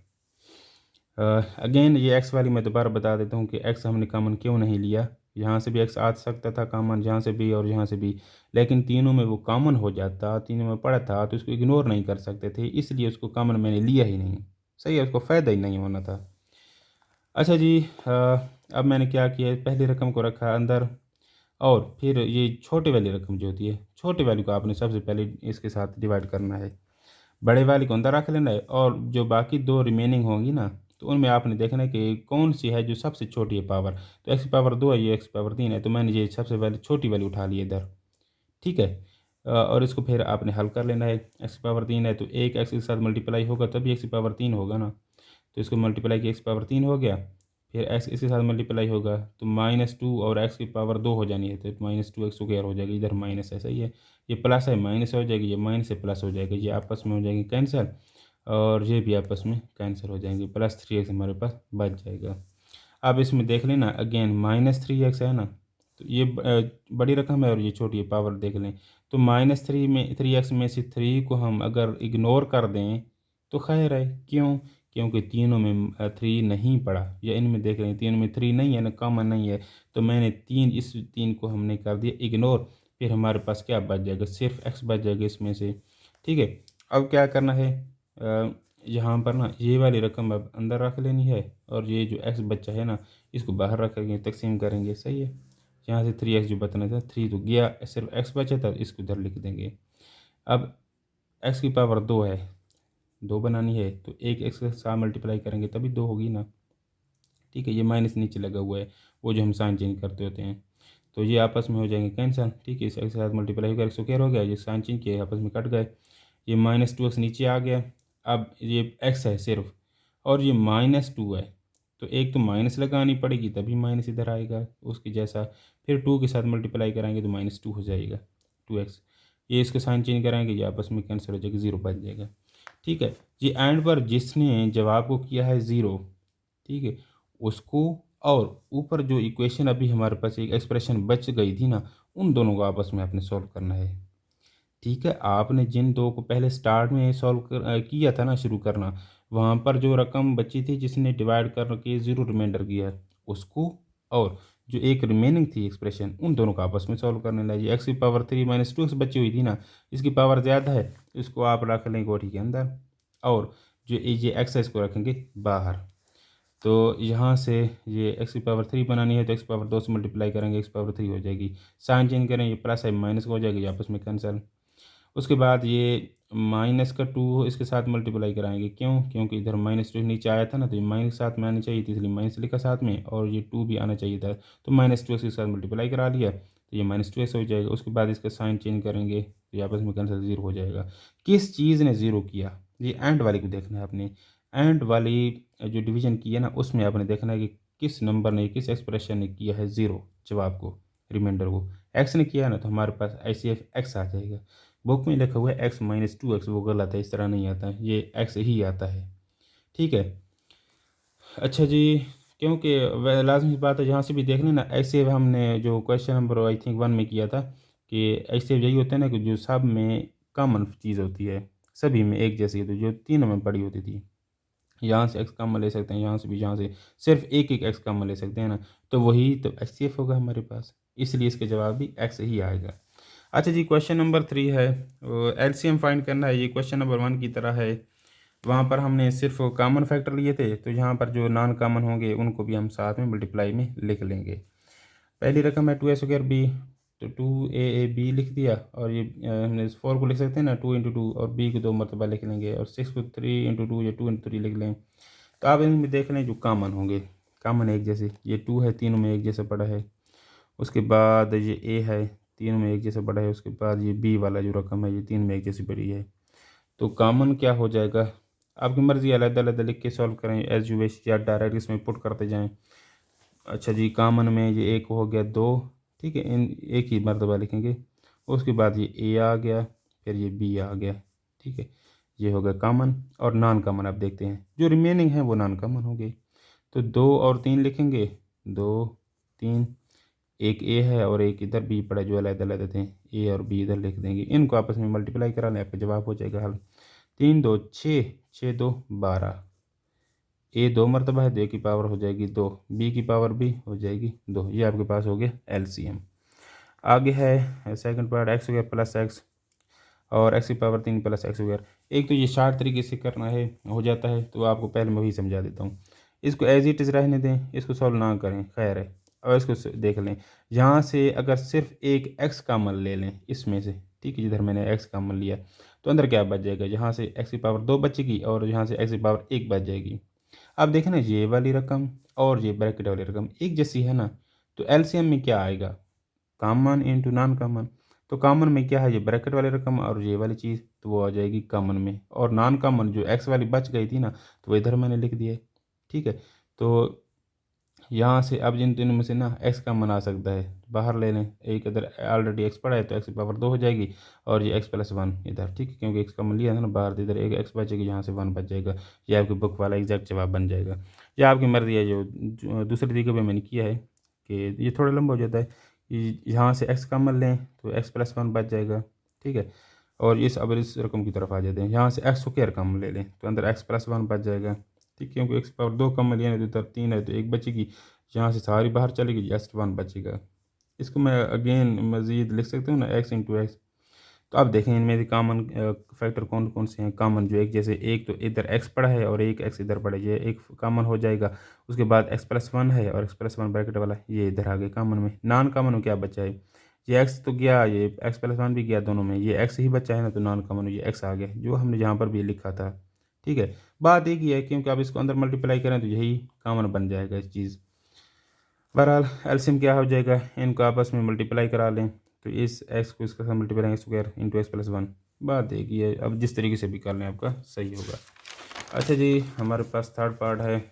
अगेन ये एक्स वाली मैं दोबारा बता देता हूँ कि एक्स हमने कॉमन क्यों नहीं लिया। यहाँ से भी एक्स आ सकता था कॉमन, यहाँ से भी और यहाँ से भी, लेकिन तीनों में वो कॉमन हो जाता, तीनों में पड़ा था, तो इसको इग्नोर नहीं कर सकते थे, इसलिए उसको कॉमन मैंने लिया ही नहीं, सही है? उसको फ़ायदा ही नहीं होना था। अच्छा जी, अब मैंने क्या किया, पहली रकम को रखा अंदर, और फिर ये छोटे वाली रकम जो होती है, छोटे वाली को आपने सबसे पहले इसके साथ डिवाइड करना है, बड़े वाली को अंदर रख लेना है, और जो बाकी 2 रिमेनिंग होंगी ना, तो उनमें आपने देखना है कि कौन सी है जो सबसे छोटी है पावर। तो x की पावर 2 है, ये x की पावर 3 है, तो मैंने ये सबसे पहले छोटी वाली उठा ली इधर, ठीक है? और इसको फिर आपने हल कर लेना है। x की पावर 3 है तो एक x के साथ मल्टीप्लाई होगा तभी x की पावर 3 होगा ना, तो इसको मल्टीप्लाई किया, x की पावर 3 हो गया, फिर x इसके साथ मल्टीप्लाई होगा तो -2 और x की पावर 2 हो जानी है, तो -2x स्क्वायर हो जाएगी, इधर माइनस है, सही है? ये प्लस है, माइनस हो जाएगी, ये माइनस से प्लस हो जाएगा, ये आपस में हो जाएंगे कैंसिल, और ये भी आपस में कैंसिल हो जाएंगे, +3x हमारे पास बच जाएगा। अब इसमें देख लेना अगेन -3x है ना, तो ये बड़ी रकम है और ये छोटी है, पावर देख लें, तो -3 में 3x में से 3 को हम अगर इग्नोर कर दें तो खैर है, क्यों? क्योंकि तीनों में 3 नहीं पड़ा, या इनमें देख रहे हैं तीनों में 3 नहीं है ना, कॉमन नहीं है, तो मैंने इस 3 को हमने कर दिया इग्नोर। फिर हमारे पास क्या बच जाएगा, सिर्फ x बच जाएगा इसमें से। ठीक है, अब क्या करना है, यहाँ पर ना ये वाली रकम अब अंदर रख लेनी है, और ये जो x बचा है ना इसको बाहर रखेंगे, तकसीम करेंगे। सही है, यहाँ से 3x जो बचना था, 3 तो गया, सिर्फ x बचा था, इसको इधर लिख देंगे। अब x की पावर 2 है, 2 बनानी है तो एक x के साथ मल्टीप्लाई करेंगे तभी 2 होगी ना। ठीक है, ये माइनस नीचे लगा हुआ है, वो जो हम साइन चेंज करते होते हैं, तो ये आपस में हो जाएंगे कैंसिल। ठीक है, इस x के साथ मल्टीप्लाई होकर x स्क्वायर हो गया, ये साइन चेंज किए आपस में कट गए, ये -2x नीचे आ गया। अब ये x है सिर्फ, और ये -2 है, तो एक तो माइनस लगानी पड़ेगी तभी माइनस इधर आएगा उसके जैसा। फिर 2 के साथ मल्टीप्लाई कराएंगे तो -2 हो जाएगा, 2x। ये इसके साइन चेंज कराएंगे, ये आपस में कैंसिल हो जाएगा, 0 बच जाएगा। ठीक है, ये एंड पर जिसने जवाब को किया है 0, ठीक है, उसको, और ऊपर जो इक्वेशन अभी हमारे पास एक एक्सप्रेशन बच गई थी ना, उन दोनों को आपस में आपने सॉल्व करना है। ठीक है, आपने जिन दो को पहले स्टार्ट में सॉल्व किया था ना, शुरू करना, वहाँ पर जो रकम बची थी जिसने डिवाइड करके 0 रिमाइंडर किया उसको, और जो एक रिमेनिंग थी एक्सप्रेशन, उन दोनों को आपस में सॉल्व करने लगे। एक्स की पावर 3 - 2x बची हुई थी ना, इसकी पावर ज़्यादा है, इसको आप रख लेंगे कोठी के अंदर, और जो ये एक्स है इसको रखेंगे बाहर। तो यहाँ से ये एक्स की पावर 3 बनानी है तो एक्स की पावर 2 से मल्टीप्लाई करेंगे, एक्स पावर 3 हो जाएगी, साइन चेंज करें, ये प्लस है माइनस हो जाएगी, आपस में कैंसिल। उसके बाद ये -2 इसके साथ मल्टीप्लाई कराएंगे, क्यों, क्योंकि इधर -2 नीचे आया था ना, तो ये माइनस साथ में आनी चाहिए थी, इसलिए माइनस लिखा साथ में, और ये 2 भी आना चाहिए था, तो -2 के साथ मल्टीप्लाई करा लिया, तो ये -2 हो जाएगा। उसके बाद इसका साइन चेंज करेंगे तो ये आपस में कैंसिल, 0 हो जाएगा। किस चीज़ ने 0 किया, ये एंड वाली को देखना है आपने। एंड वाली जो डिवीजन की है ना, उसमें आपने देखना है कि किस नंबर ने, किस एक्सप्रेशन ने किया है 0 जवाब को, रिमाइंडर को। एक्स ने किया है ना, तो हमारे पास ICF x आ जाएगा। बुक में लिखा हुआ है x - 2x, वो गलत है, इस तरह नहीं आता है, ये x ही आता है। ठीक है, अच्छा जी, क्योंकि वह लाजमी बात है, जहाँ से भी देख लें ना, ऐसे हमने जो क्वेश्चन नंबर आई थिंक 1 में किया था, कि ऐसे यही होता है ना कि जो सब में कॉमन चीज़ होती है, सभी में एक जैसी होती है, जो तीनों में पड़ी होती थी, यहाँ से एक्स कॉमन ले सकते हैं, यहाँ से भी, यहाँ से सिर्फ एक एक एक्स कॉमन ले सकते हैं ना, तो वही तो HCF होगा हमारे पास, इसलिए इसका जवाब भी x ही आएगा। अच्छा जी, क्वेश्चन नंबर 3 है, LCM फाइंड करना है। ये क्वेश्चन नंबर 1 की तरह है, वहाँ पर हमने सिर्फ कॉमन फैक्टर लिए थे, तो यहाँ पर जो नॉन कॉमन होंगे उनको भी हम साथ में मल्टीप्लाई में लिख लेंगे। पहली रकम है 2a²b, तो 2a b लिख दिया, और ये हमने 4 को लिख सकते हैं ना, 2 × 2, और b को 2 मरतबा लिख लेंगे, और 6 को 3 × 2 या 2 × 3 लिख लें। तो आप इनमें देख लें जो कॉमन होंगे, कॉमन एक जैसे, ये 2 है, तीनों में एक जैसा पड़ा है। उसके बाद ये a है, तीनों में एक जैसा पड़ा है। उसके बाद ये b वाला जो रकम है, ये 3 में एक जैसी पड़ी है। तो कॉमन क्या हो जाएगा, आपकी मर्ज़ी, अलग-अलग लिख के सॉल्व करें एज यू विश, या डायरेक्ट इसमें पुट करते जाएं। अच्छा जी, कॉमन में ये एक हो गया 2, ठीक है, इन एक ही मरतबा लिखेंगे। उसके बाद ये a आ गया, फिर ये b आ गया। ठीक है, ये हो गया कॉमन। और नॉन कॉमन आप देखते हैं, जो रिमेनिंग है वो नॉन कॉमन हो गए, तो 2 और 3 लिखेंगे, 2 3, एक a है और एक इधर b पड़ा, जो अलग-अलग थे, a और b इधर लिख देंगे, इनको आपस में मल्टीप्लाई करा लें, आपका जवाब हो जाएगा हल। 3 2 6, 6 2 12, a 2 मरतबा है, 2 की पावर हो जाएगी 2, b की पावर भी हो जाएगी 2, ये आपके पास हो गया LCM। आगे है सेकंड पार्ट, x² + x, और x की पावर 3 + x²। एक तो ये शार्ट तरीके से करना है, हो जाता है, तो आपको पहले मैं वही समझा देता हूँ। इसको एज इट इज़ रहने दें, इसको सॉल्व ना करें, खैर है। और इसको देख लें, यहाँ से अगर सिर्फ एक x कॉमन ले लें इसमें से, ठीक है, जिधर मैंने x कॉमन लिया, तो अंदर क्या बच जाएगा, यहाँ से x की पावर 2 बचेगी, और यहाँ से x की पावर 1 बच जाएगी। अब देखें ना, ये वाली रकम और ये ब्रैकेट वाली रकम एक जैसी है ना, तो LCM में क्या आएगा, कॉमन इंटू नॉन कॉमन। तो कॉमन में क्या है, ये ब्रैकेट वाली रकम और ये वाली चीज़, तो वो आ जाएगी कॉमन में, और नॉन कॉमन जो x वाली बच गई थी ना, तो वो इधर मैंने लिख दिया है। ठीक है, तो यहाँ से अब जिन तीनों में से ना x कॉमन आ सकता है, बाहर ले लें, एक इधर ऑलरेडी x पड़ा है, तो x की पावर 2 हो जाएगी, और ये x + 1 इधर, ठीक है, क्योंकि x कॉमन लिया था ना बाहर, तो इधर एक x बचेगी, यहाँ से 1 बच जाएगा। ये आपकी बुक वाला एग्जैक्ट जवाब बन जाएगा। ये आपकी मर्ज़ी है, जो दूसरे तरीके पर मैंने किया है, कि ये थोड़ा लंबा हो जाता है, यहाँ से x कॉमन लें तो x + 1 बच जाएगा। ठीक है, और अब इस रकम की तरफ आ जाते हैं, यहाँ से x² कॉमन ले लें, तो अंदर x + 1 बच जाएगा, ठीक, क्योंकि एक्स पावर 2 कम लिया है तो इधर 3 है तो एक बचेगी, यहाँ से सारी बाहर चलेगी, जस्ट 1 बचेगा। इसको मैं अगेन मज़ीद लिख सकता हूँ ना, एक्स इंटू एक्स। तो आप देखें इनमें से कॉमन फैक्टर कौन कौन से हैं कॉमन, जो एक जैसे एक तो इधर एक्स पड़ा है और एक एक्स इधर पड़ा है, ये एक कॉमन हो जाएगा। उसके बाद एक्स प्लस वन है और एक्स प्लस वन ब्रैकेट वाला ये इधर आ गया कॉमन में। नॉन कॉमन में क्या बचा है, ये एक्स तो गया, ये एक्स प्लस वन भी गया, दोनों में ये एक्स ही बचा है ना, तो नॉन कॉमन ये एक्स आ गया जो हमने जहाँ पर भी लिखा था। ठीक है, बात एक ही है क्योंकि आप इसको अंदर मल्टीप्लाई करें तो यही कॉमन बन जाएगा इस चीज़। बहरहाल एलसीएम क्या हो जाएगा, इनको आपस में मल्टीप्लाई करा लें तो इस एक्स को इसके साथ multiply x square into x plus one. बात एक ही है, अब जिस तरीके से भी कर लें आपका सही होगा। अच्छा जी, हमारे पास थर्ड पार्ट है,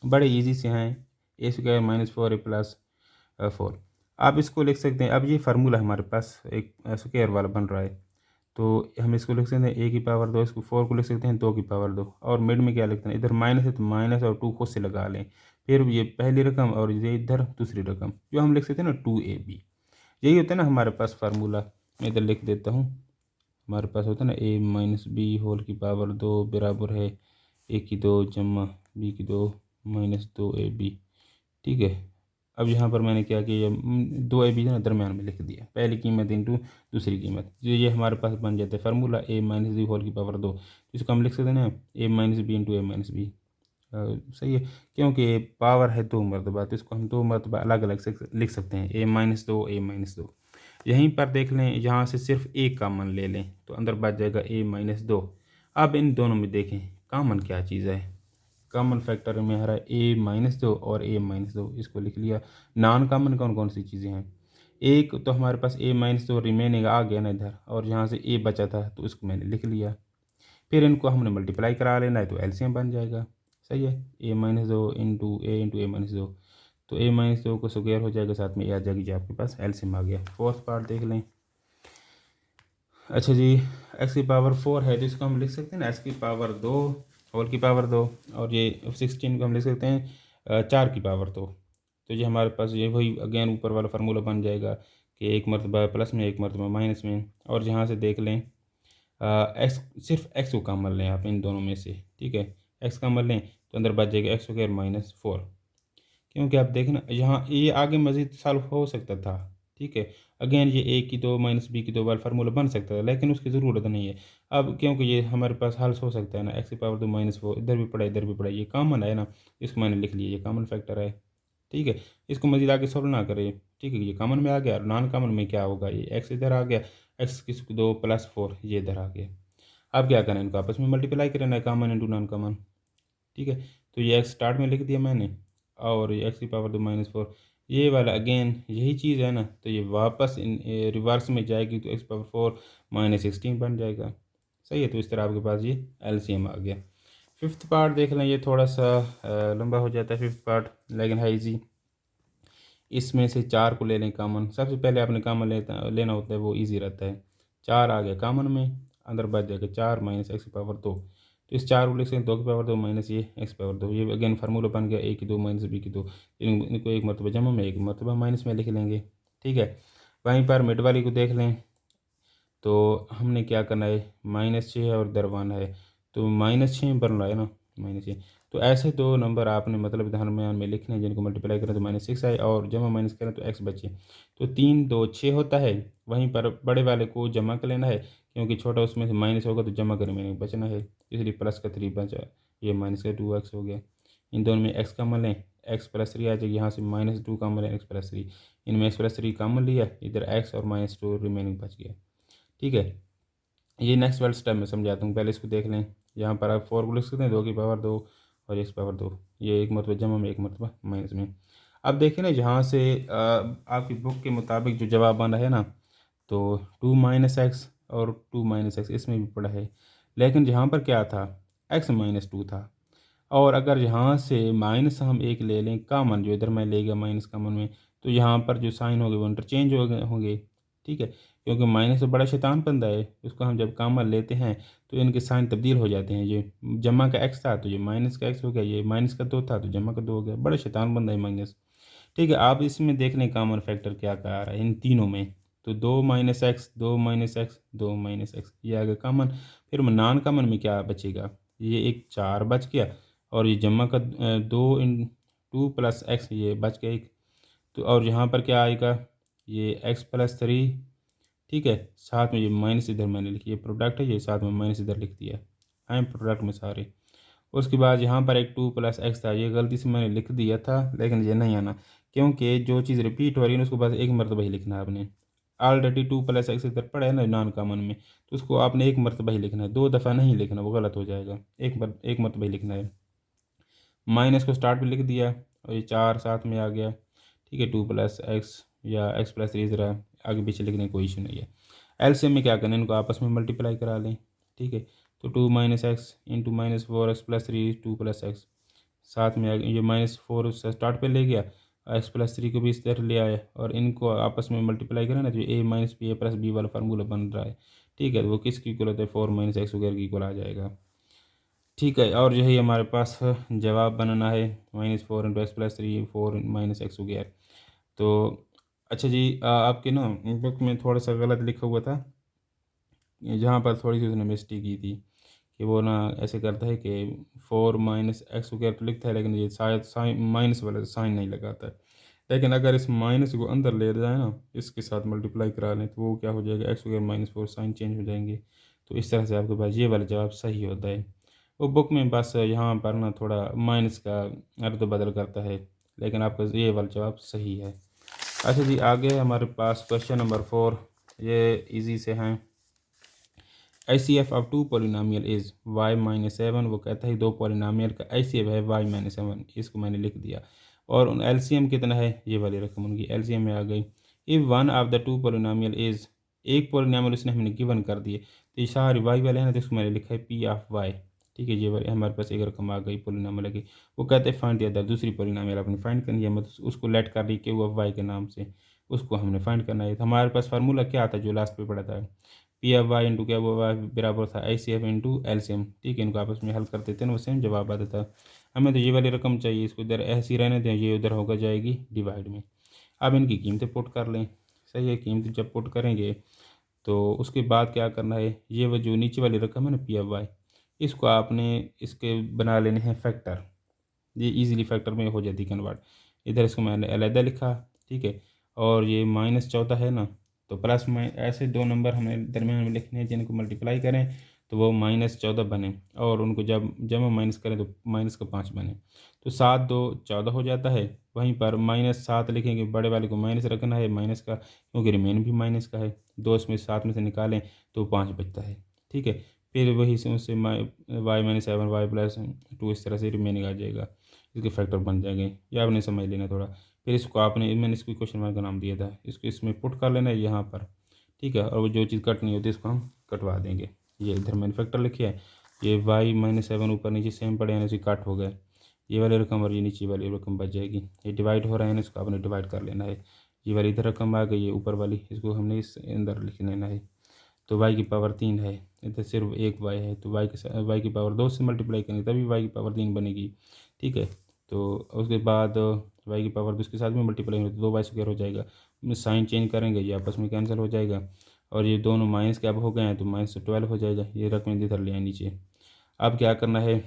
बड़े इजी से हैं। ए स्क्वायर माइनस फोर ए प्लस फोर, आप इसको लिख सकते हैं। अब ये फार्मूला हमारे पास एक स्क्वायर वाला बन रहा है, तो हम इसको लिख सकते हैं ए की पावर दो, इसको फोर को लिख सकते हैं दो की पावर दो, और मिड में क्या लिखते हैं, इधर माइनस है तो माइनस और टू खुद से लगा लें, फिर ये पहली रकम और ये इधर दूसरी रकम, जो हम लिख सकते हैं ना 2ab। यही होता है ना हमारे पास फार्मूला, मैं इधर लिख देता हूँ। हमारे पास होता है ना ए माइनस बी होल की पावर दो बराबर है ए की दो जमा बी की दो माइनस दो ए बी। ठीक है, अब यहाँ पर मैंने क्या किया, दो ए बी ना दरम्यान में लिख दिया, पहली कीमत इंटू दूसरी कीमत, जो ये हमारे पास बन जाता है फार्मूला ए माइनस बी होल की पावर दो। इसको हम लिख सकते हैं ना ए माइनस बी इंटू ए माइनस बी। सही है, क्योंकि पावर है दो मरतबा तो इसको हम दो मरतबा अलग अलग से लिख सकते हैं, ए माइनस दो ए माइनस दो। यहीं पर देख लें, यहाँ से सिर्फ एक कॉमन ले लें तो अंदर बच जाएगा ए माइनस दो। अब इन दोनों में देखें कॉमन क्या चीज़ है, कॉमन फैक्टर में आ रहा है ए माइनस दो और ए माइनस दो, इसको लिख लिया। नॉन कॉमन कौन कौन सी चीज़ें हैं, एक तो हमारे पास ए माइनस दो रिमेनिंग आ गया ना इधर, और यहाँ से ए बचा था तो इसको मैंने लिख लिया। फिर इनको हमने मल्टीप्लाई करा लेना है तो एलसीएम बन जाएगा। सही है, ए माइनस दो इंटू ए माइनस दो, तो ए माइनस दो को स्क्वायर हो जाएगा, साथ में ए आ जाएगी, जो आपके पास एलसीएम आ गया। फोर्थ पार्ट देख लें। अच्छा जी, एक्स की पावर फोर है तो इसको हम लिख सकते हैं ना एक्स की पावर दो होल की पावर दो, और ये 16 को हम लिख सकते हैं चार की पावर दो। तो ये हमारे पास ये वही अगेन ऊपर वाला फार्मूला बन जाएगा कि एक मरतबा प्लस में एक मरतबा माइनस में, और यहाँ से देख लें एक्स, सिर्फ एक्स को कॉमन लें आप इन दोनों में से। ठीक है, एक्स कॉमन लें तो अंदर बच जाएगा एक्स स्क्वायर माइनस फोर, क्योंकि आप देखें ना यहाँ ये आगे मज़ीद सॉल्व हो सकता था। ठीक है, अगेन ये ए की दो माइनस बी की दो वाला फार्मूला बन सकता था, लेकिन उसकी ज़रूरत नहीं है अब, क्योंकि ये हमारे पास हल हो सकता है ना, एक्स की पावर दो माइनस फोर, इधर भी पड़ा इधर भी पड़ा, ये कॉमन है ना, इसको मैंने लिख लिया, ये कॉमन फैक्टर है। ठीक है, इसको मज़ीद आगे सॉल्व ना करें। ठीक है, ये कॉमन में आ गया, और नॉन कॉमन में क्या होगा, ये एक्स इधर आ गया, एक्स की दो प्लस फोर ये इधर आ गया। अब क्या करें, इनको आपस में मल्टीप्लाई करना है, कॉमन इंटू नॉन कॉमन। ठीक है, तो ये एक्स स्टार्ट में लिख दिया मैंने, और ये एक्स की पावर दो माइनस फोर, ये वाला अगेन यही चीज़ है ना, तो ये वापस इन रिवर्स में जाएगी तो एक्स पावर फोर माइनस 16 बन जाएगा। सही है, तो इस तरह आपके पास ये एलसीएम आ गया। फिफ्थ पार्ट देख लें, ये थोड़ा सा लंबा हो जाता है फिफ्थ पार्ट, लेकिन है इजी। इसमें से चार को ले लें कॉमन, सबसे पहले आपने कॉमन लेना होता है, वो इजी रहता है। चार आ गया कॉमन में, अंदर बच जाएगा चार माइनस एक्स की पावर दो, तो इस चार को लिख सकते हैं दो की पावर दो माइनस ये एक्स पावर दो, ये अगेन फार्मूला बन गया ए की दो माइनस बी की दो। इनको एक मरतबा जमा में एक मरतबा माइनस में लिख लेंगे। ठीक है, वहीं पर मिड वाली को देख लें, तो हमने क्या करना है, माइनस छः और इधर वन है, तो माइनस छः बन रहा है ना, माइनस छः। तो ऐसे दो नंबर आपने मतलब दरमियान में लिखने हैं, जिनको मल्टीप्लाई करें तो माइनस सिक्स आए, और जमा माइनस करें तो एक्स बचे, तो तीन दो छः होता है। वहीं पर बड़े वाले को जमा कर लेना है, क्योंकि छोटा उसमें से माइनस होगा तो जमा करें मैंने बचना है, इसलिए प्लस का थ्री बचा, ये माइनस का टू एक्स हो गया। इन दोनों में एक्स कॉमन लें, एक्स प्लस थ्री आ जाएगी, यहाँ से माइनस टू कॉमन लें एक्स प्लस थ्री, इनमें एक्स प्लस थ्री कॉमन लिया, इधर एक्स और माइनस टू रिमेनिंग बच गया। ठीक है, ये नेक्स्ट वाले स्टेप में समझाता हूँ, पहले इसको देख लें। यहाँ पर आप फोर को लिख सकते हैं दो की पावर दो और एक्स पावर दो, ये एक मरतबा जमा में एक मरतबा माइनस में। अब देखें ना, जहाँ से आपकी बुक के मुताबिक जो जवाब बना है ना, तो टू माइनस एक्स और टू माइनस एक्स इसमें भी पड़ा है, लेकिन जहाँ पर क्या था, एक्स माइनस टू था। और अगर यहाँ से माइनस हम एक ले लें कामन, जो इधर मैं ले गया माइनस कामन में, तो यहाँ पर जो साइन होंगे वो इंटरचेंज हो गए होंगे। ठीक है, क्योंकि माइनस तो बड़ा शैतान बंदा है, उसको हम जब कामन लेते हैं तो इनके साइन तब्दील हो जाते हैं। ये जमा का एक्स था तो ये माइनस का एक्स हो गया, ये माइनस का दो था तो जमा का दो हो गया, बड़ा शैतान बंदा है माइनस। ठीक है, आप इसमें देख लें कामन फैक्टर क्या क्या आ रहा है इन तीनों में, तो दो माइनस एक्स दो माइनस एक्स दो माइनस एक्स ये आ गया कामन। फिर नॉन कामन में क्या बचेगा, ये एक चार बच गया, और ये जमा का 2 प्लस एक्स, ये बच गया एक। तो और यहाँ पर क्या आएगा, ये x+3, ठीक है। साथ में ये माइनस इधर मैंने लिखी, ये प्रोडक्ट है, ये साथ में माइनस इधर लिख दिया है प्रोडक्ट में सारे। उसके बाद यहाँ पर एक 2 + x था, ये गलती से मैंने लिख दिया था, लेकिन ये नहीं आना, क्योंकि जो चीज़ रिपीट हो रही है उसको बस एक मरतबा ही लिखना है आपने। ऑलरेडी 2 + x इधर पड़ा है ना नॉन कॉमन में, तो उसको आपने एक मरतबा ही लिखना है, 2 दफ़ा नहीं लिखना, वो गलत हो जाएगा। एक मरतबा ही लिखना है। माइनस को स्टार्ट में लिख दिया और ये 4 साथ में आ गया, ठीक है। 2 + x या x+3 ज़रा आगे पीछे लिखने की कोई इशू नहीं है। एलसीएम में क्या करना है, इनको आपस में मल्टीप्लाई करा लें, ठीक है। तो 2 - x इंटू -4x+3 2 + x, साथ में ये -4 उससे स्टार्ट पे ले गया, x+3 को भी इस तरह ले आया और इनको आपस में मल्टीप्लाई करें ना, तो a - b a + b वाला फार्मूला बन रहा है, ठीक है। तो वो किसकी इक्वल होता है, 4 - x वगैरह की इक्वल आ जाएगा, ठीक है। और यही हमारे पास जवाब बनाना है, -4 × x+3 4 - x वगैरह। तो अच्छा जी, आपके ना बुक में थोड़ा सा गलत लिखा हुआ था, जहाँ पर थोड़ी सी उसने मिस्टेक की थी कि वो ना ऐसे करता है कि 4 - x वगैरह तो लिखता है, लेकिन ये शायद साइन माइनस वाला साइन नहीं लगाता है। लेकिन अगर इस माइनस को अंदर ले जाए ना, इसके साथ मल्टीप्लाई करा लें, तो वो क्या हो जाएगा, x वगैरह -4 साइन चेंज हो जाएंगे। तो इस तरह से आपके पास ये वाला जवाब सही होता है। वो बुक में बस यहाँ पर ना थोड़ा माइनस का अर्द बदल करता है, लेकिन आपका ये वाला जवाब सही है। अच्छा जी, आगे हमारे पास क्वेश्चन नंबर 4, ये इजी से हैं। ICF of 2 polynomial is y - 7। वो कहता है 2 पोलिनोमियल का ICF है y - 7, इसको मैंने लिख दिया। और उन LCM कितना है, ये वाली रकम उनकी LCM में आ गई। If one of the 2 polynomial is, एक पोलिनोमियल उसने हमने गिवन कर दिए, तो ये सारे y वाले हैं ना, तो इसको मैंने लिखा है P ऑफ y, ठीक है। ये वाले हमारे पास एक रकम आ गई पोलिनोमियल की। वो कहते हैं फाइंड द अदर, दूसरी पोलिनोमियल अपनी फाइंड करनी है, मतलब उसको लेट कर दी कि वो y के नाम से, उसको हमने फाइंड करना है। तो हमारे पास फार्मूला क्या आता है जो लास्ट पे पड़ा था, पी एफ वाई इंटू क्या वो वाई बराबर था ICF इंटू LCM, ठीक है। इनको आपस में हल कर देते हैं ना, वो सेम जवाब आता था। हमें तो ये वाली रकम चाहिए, इसको इधर ऐसी रहने दें, ये उधर होकर जाएगी डिवाइड में। अब इनकी कीमतें पुट कर लें, सही है। कीमतें जब पुट करेंगे तो उसके बाद क्या करना है, ये वो जो नीचे वाली रकम है ना PFY, इसको आपने इसके बना लेने हैं फैक्टर, ये इजीली फैक्टर में हो जाती कन्वर्ट। इधर इसको मैंने अलहदा लिखा, ठीक है। और ये -14 है ना, तो प्लस में ऐसे दो नंबर हमें दरमियान में लिखने हैं जिनको मल्टीप्लाई करें तो वो -14 बने, और उनको जब जमा माइनस करें तो -5 बने। तो 7 2 14 हो जाता है। वहीं पर -7 लिखेंगे, बड़े वाले को माइनस रखना है, माइनस का, क्योंकि रिमेन भी माइनस का है। 2 इसमें 7 में से निकालें तो 5 बचता है, ठीक है। फिर वही से उससे y - 7 y+2 इस तरह से रिमेनिंग आ जाएगा, इसके फैक्टर बन जाएंगे। ये आपने समझ लेना थोड़ा। फिर इसको आपने, मैंने इसको क्वेश्चन मार्क का नाम दिया था, इसको इसमें पुट कर लेना है यहाँ पर, ठीक है। और वो जो चीज़ कट नहीं होती इसको हम कटवा देंगे। ये इधर मैंने फैक्टर लिखे है, ये y - 7 ऊपर नीचे सेम पड़े हैं, इसे कट हो गए, ये वाली रकम और ये नीचे वाली रकम बच जाएगी। ये डिवाइड हो रहे हैं, इसको आपने डिवाइड कर लेना है। ये वाली इधर रकम आ गई, ये ऊपर वाली, इसको हमने इस अंदर लिख लेना है। तो y की पावर 3 है, इधर सिर्फ एक y है, तो y की पावर 2 से मल्टीप्लाई करेंगे तभी y की पावर 3 बनेगी, ठीक है। तो उसके बाद y की पावर 2 के साथ में मल्टीप्लाई होगी तो 2y² हो जाएगा। साइन चेंज करेंगे, ये आपस में कैंसिल हो जाएगा, और ये दोनों माइनस के अब हो गए हैं तो -12 हो जाएगा। ये रकम इधर ले आए नीचे। अब क्या करना है,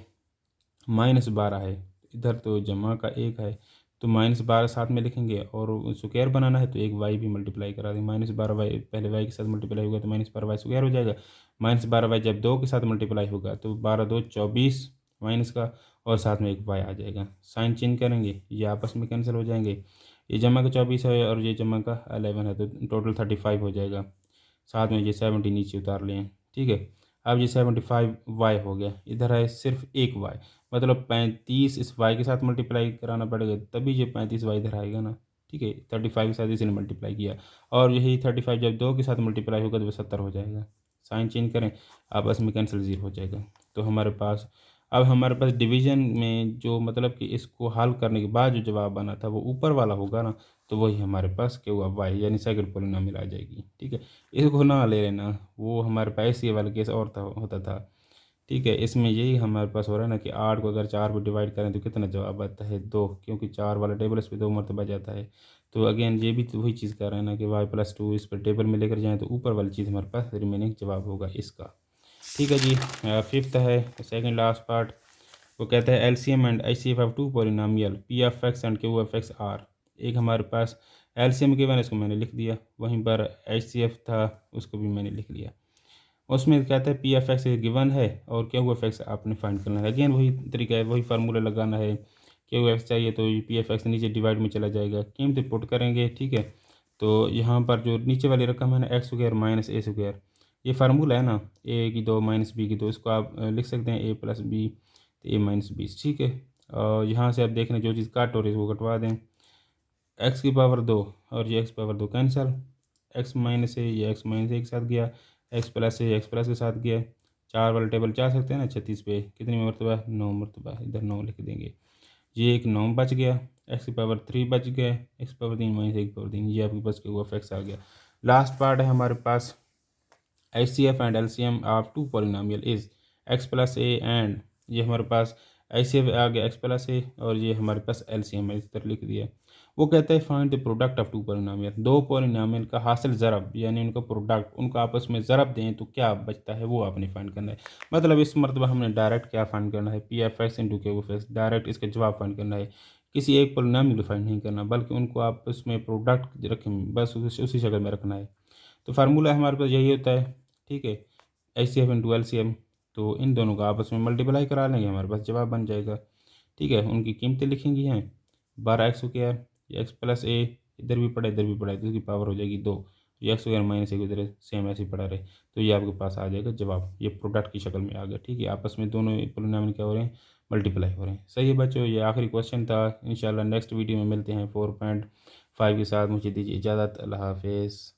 -12 है, इधर तो जमा का 1 है, तो -12 साथ में लिखेंगे, और स्क्वायर बनाना है तो एक y भी मल्टीप्लाई करा दें। -12y पहले y के साथ मल्टीप्लाई होगा तो -12y स्क्वायर हो जाएगा। -12y जब 2 के साथ मल्टीप्लाई होगा तो 12 2 24 माइनस का, और साथ में एक y आ जाएगा। साइन चेंज करेंगे, ये आपस में कैंसिल हो जाएंगे। ये जमा का 24 है और ये जमा का 11 है, तो टोटल 35 हो जाएगा। साथ में ये 70 नीचे उतार लें, ठीक है। अब ये 75y हो गया, इधर है सिर्फ एक y, मतलब 35 इस y के साथ मल्टीप्लाई कराना पड़ेगा तभी ये 35y इधर आएगा ना, ठीक है। 35 के साथ इसी ने मल्टीप्लाई किया, और यही 35 जब 2 के साथ मल्टीप्लाई होगा तो वो 70 हो जाएगा। साइन चेंज करें, आपस में कैंसिल 0 हो जाएगा। तो हमारे पास अब हमारे पास डिवीजन में जो मतलब कि इसको हल करने के बाद जो जवाब बना था वो ऊपर वाला होगा ना, तो वही हमारे पास क्या हुआ y, यानी सेकंड पोलिनोमियल आ जाएगी, ठीक है। इसको ना ले लेना, वो हमारे पास ये वाला केस और था होता था, ठीक है। इसमें यही हमारे पास हो रहा है ना कि 8 को अगर 4 पर डिवाइड करें तो कितना जवाब आता है 2, क्योंकि 4 वाला टेबल इस पर 2 मरतबा जाता है। तो अगेन ये भी तो वही चीज़ कर रहे हैं ना कि y+2 इस पर टेबल में लेकर जाएँ तो ऊपर वाली चीज़ हमारे पास रिमेनिंग जवाब होगा इसका, ठीक है जी। फिफ्थ है सेकंड लास्ट पार्ट, वो कहता है LCM and HCF of two polynomial P(f)(x) and Q(f)(x) are. एक हमारे पास LCM गिवन है, इसको मैंने लिख दिया, वहीं पर HCF था उसको भी मैंने लिख लिया। उसमें कहता है P(f)(x) गिवन है और Q(f)(x) आपने फाइंड करना है। अगेन वही तरीका है, वही फार्मूला लगाना है। Q(f)(x) चाहिए तो P(f)(x) नीचे डिवाइड में चला जाएगा, कीमत पुट करेंगे, ठीक है। तो यहाँ पर जो नीचे वाली रकम है ना x² माइनस a², ये फार्मूला है ना, a की 2 माइनस b की 2, इसको आप लिख सकते हैं a प्लस बी तो a माइनस बी, ठीक है। और यहाँ से आप देख रहे हैं जो चीज़ काट हो रही है वो कटवा दें। x की पावर 2 और ये x power 2 cancel, x minus है ये x माइनस एक साथ गया, x प्लस है x प्लस के साथ गया। 4 वाला टेबल जा सकते हैं ना 36 पे, कितनी मरतबा 9 मरतबा, इधर 9 लिख देंगे। ये एक 9 बच गया, x की पावर 3 बच गया, x पावर 3 माइनस 1 पावर 3, ये आपके पास Q(f)(x) आ गया। लास्ट पार्ट है हमारे पास HCF and LCM of two polynomial is x plus a and, ये हमारे पास HCF आ गया x प्लस ए और ये हमारे पास LCM है, इस तरह लिख दिया। वो कहता है find the product of two polynomial, दो पॉलिनोमियल का हासिल ज़रब यानी उनका प्रोडक्ट, उनको आपस में ज़रब दें तो क्या बचता है वो आपने फाइंड करना है। मतलब इस मरतबा हमने डायरेक्ट क्या फाइंड करना है, P(f)(x) इंटू Q(f)(x), डायरेक्ट इसका जवाब फाइंड करना है। किसी एक पॉलिनोमियल को फाइंड नहीं करना, बल्कि उनको आपस में प्रोडक्ट रखें, बस उसी शक्ल में रखना है। तो फार्मूला हमारे पास यही होता है, ठीक है, HCF इंटू LCM। तो इन दोनों का आपस में मल्टीप्लाई करा लेंगे, हमारे पास जवाब बन जाएगा, ठीक है। उनकी कीमतें लिखेंगी हैं 12x², ये x प्लस ए, इधर भी पड़ा इधर भी पड़ा है तो इसकी पावर हो जाएगी 2, ये x² माइनस एक इधर सेम ऐसे ही पड़ा रहे, तो ये आपके पास आ जाएगा जवाब, ये प्रोडक्ट की शक्ल में आ गया, ठीक है। आपस में दोनों पॉलिनोमियल क्या हो रहे हैं, मल्टीप्लाई हो रहे हैं। सही है बच्चों, ये आखिरी क्वेश्चन था। इंशाल्लाह नेक्स्ट वीडियो में मिलते हैं 4.5 के साथ। मुझे दीजिए इजाज़त, अल्लाह हाफिज़।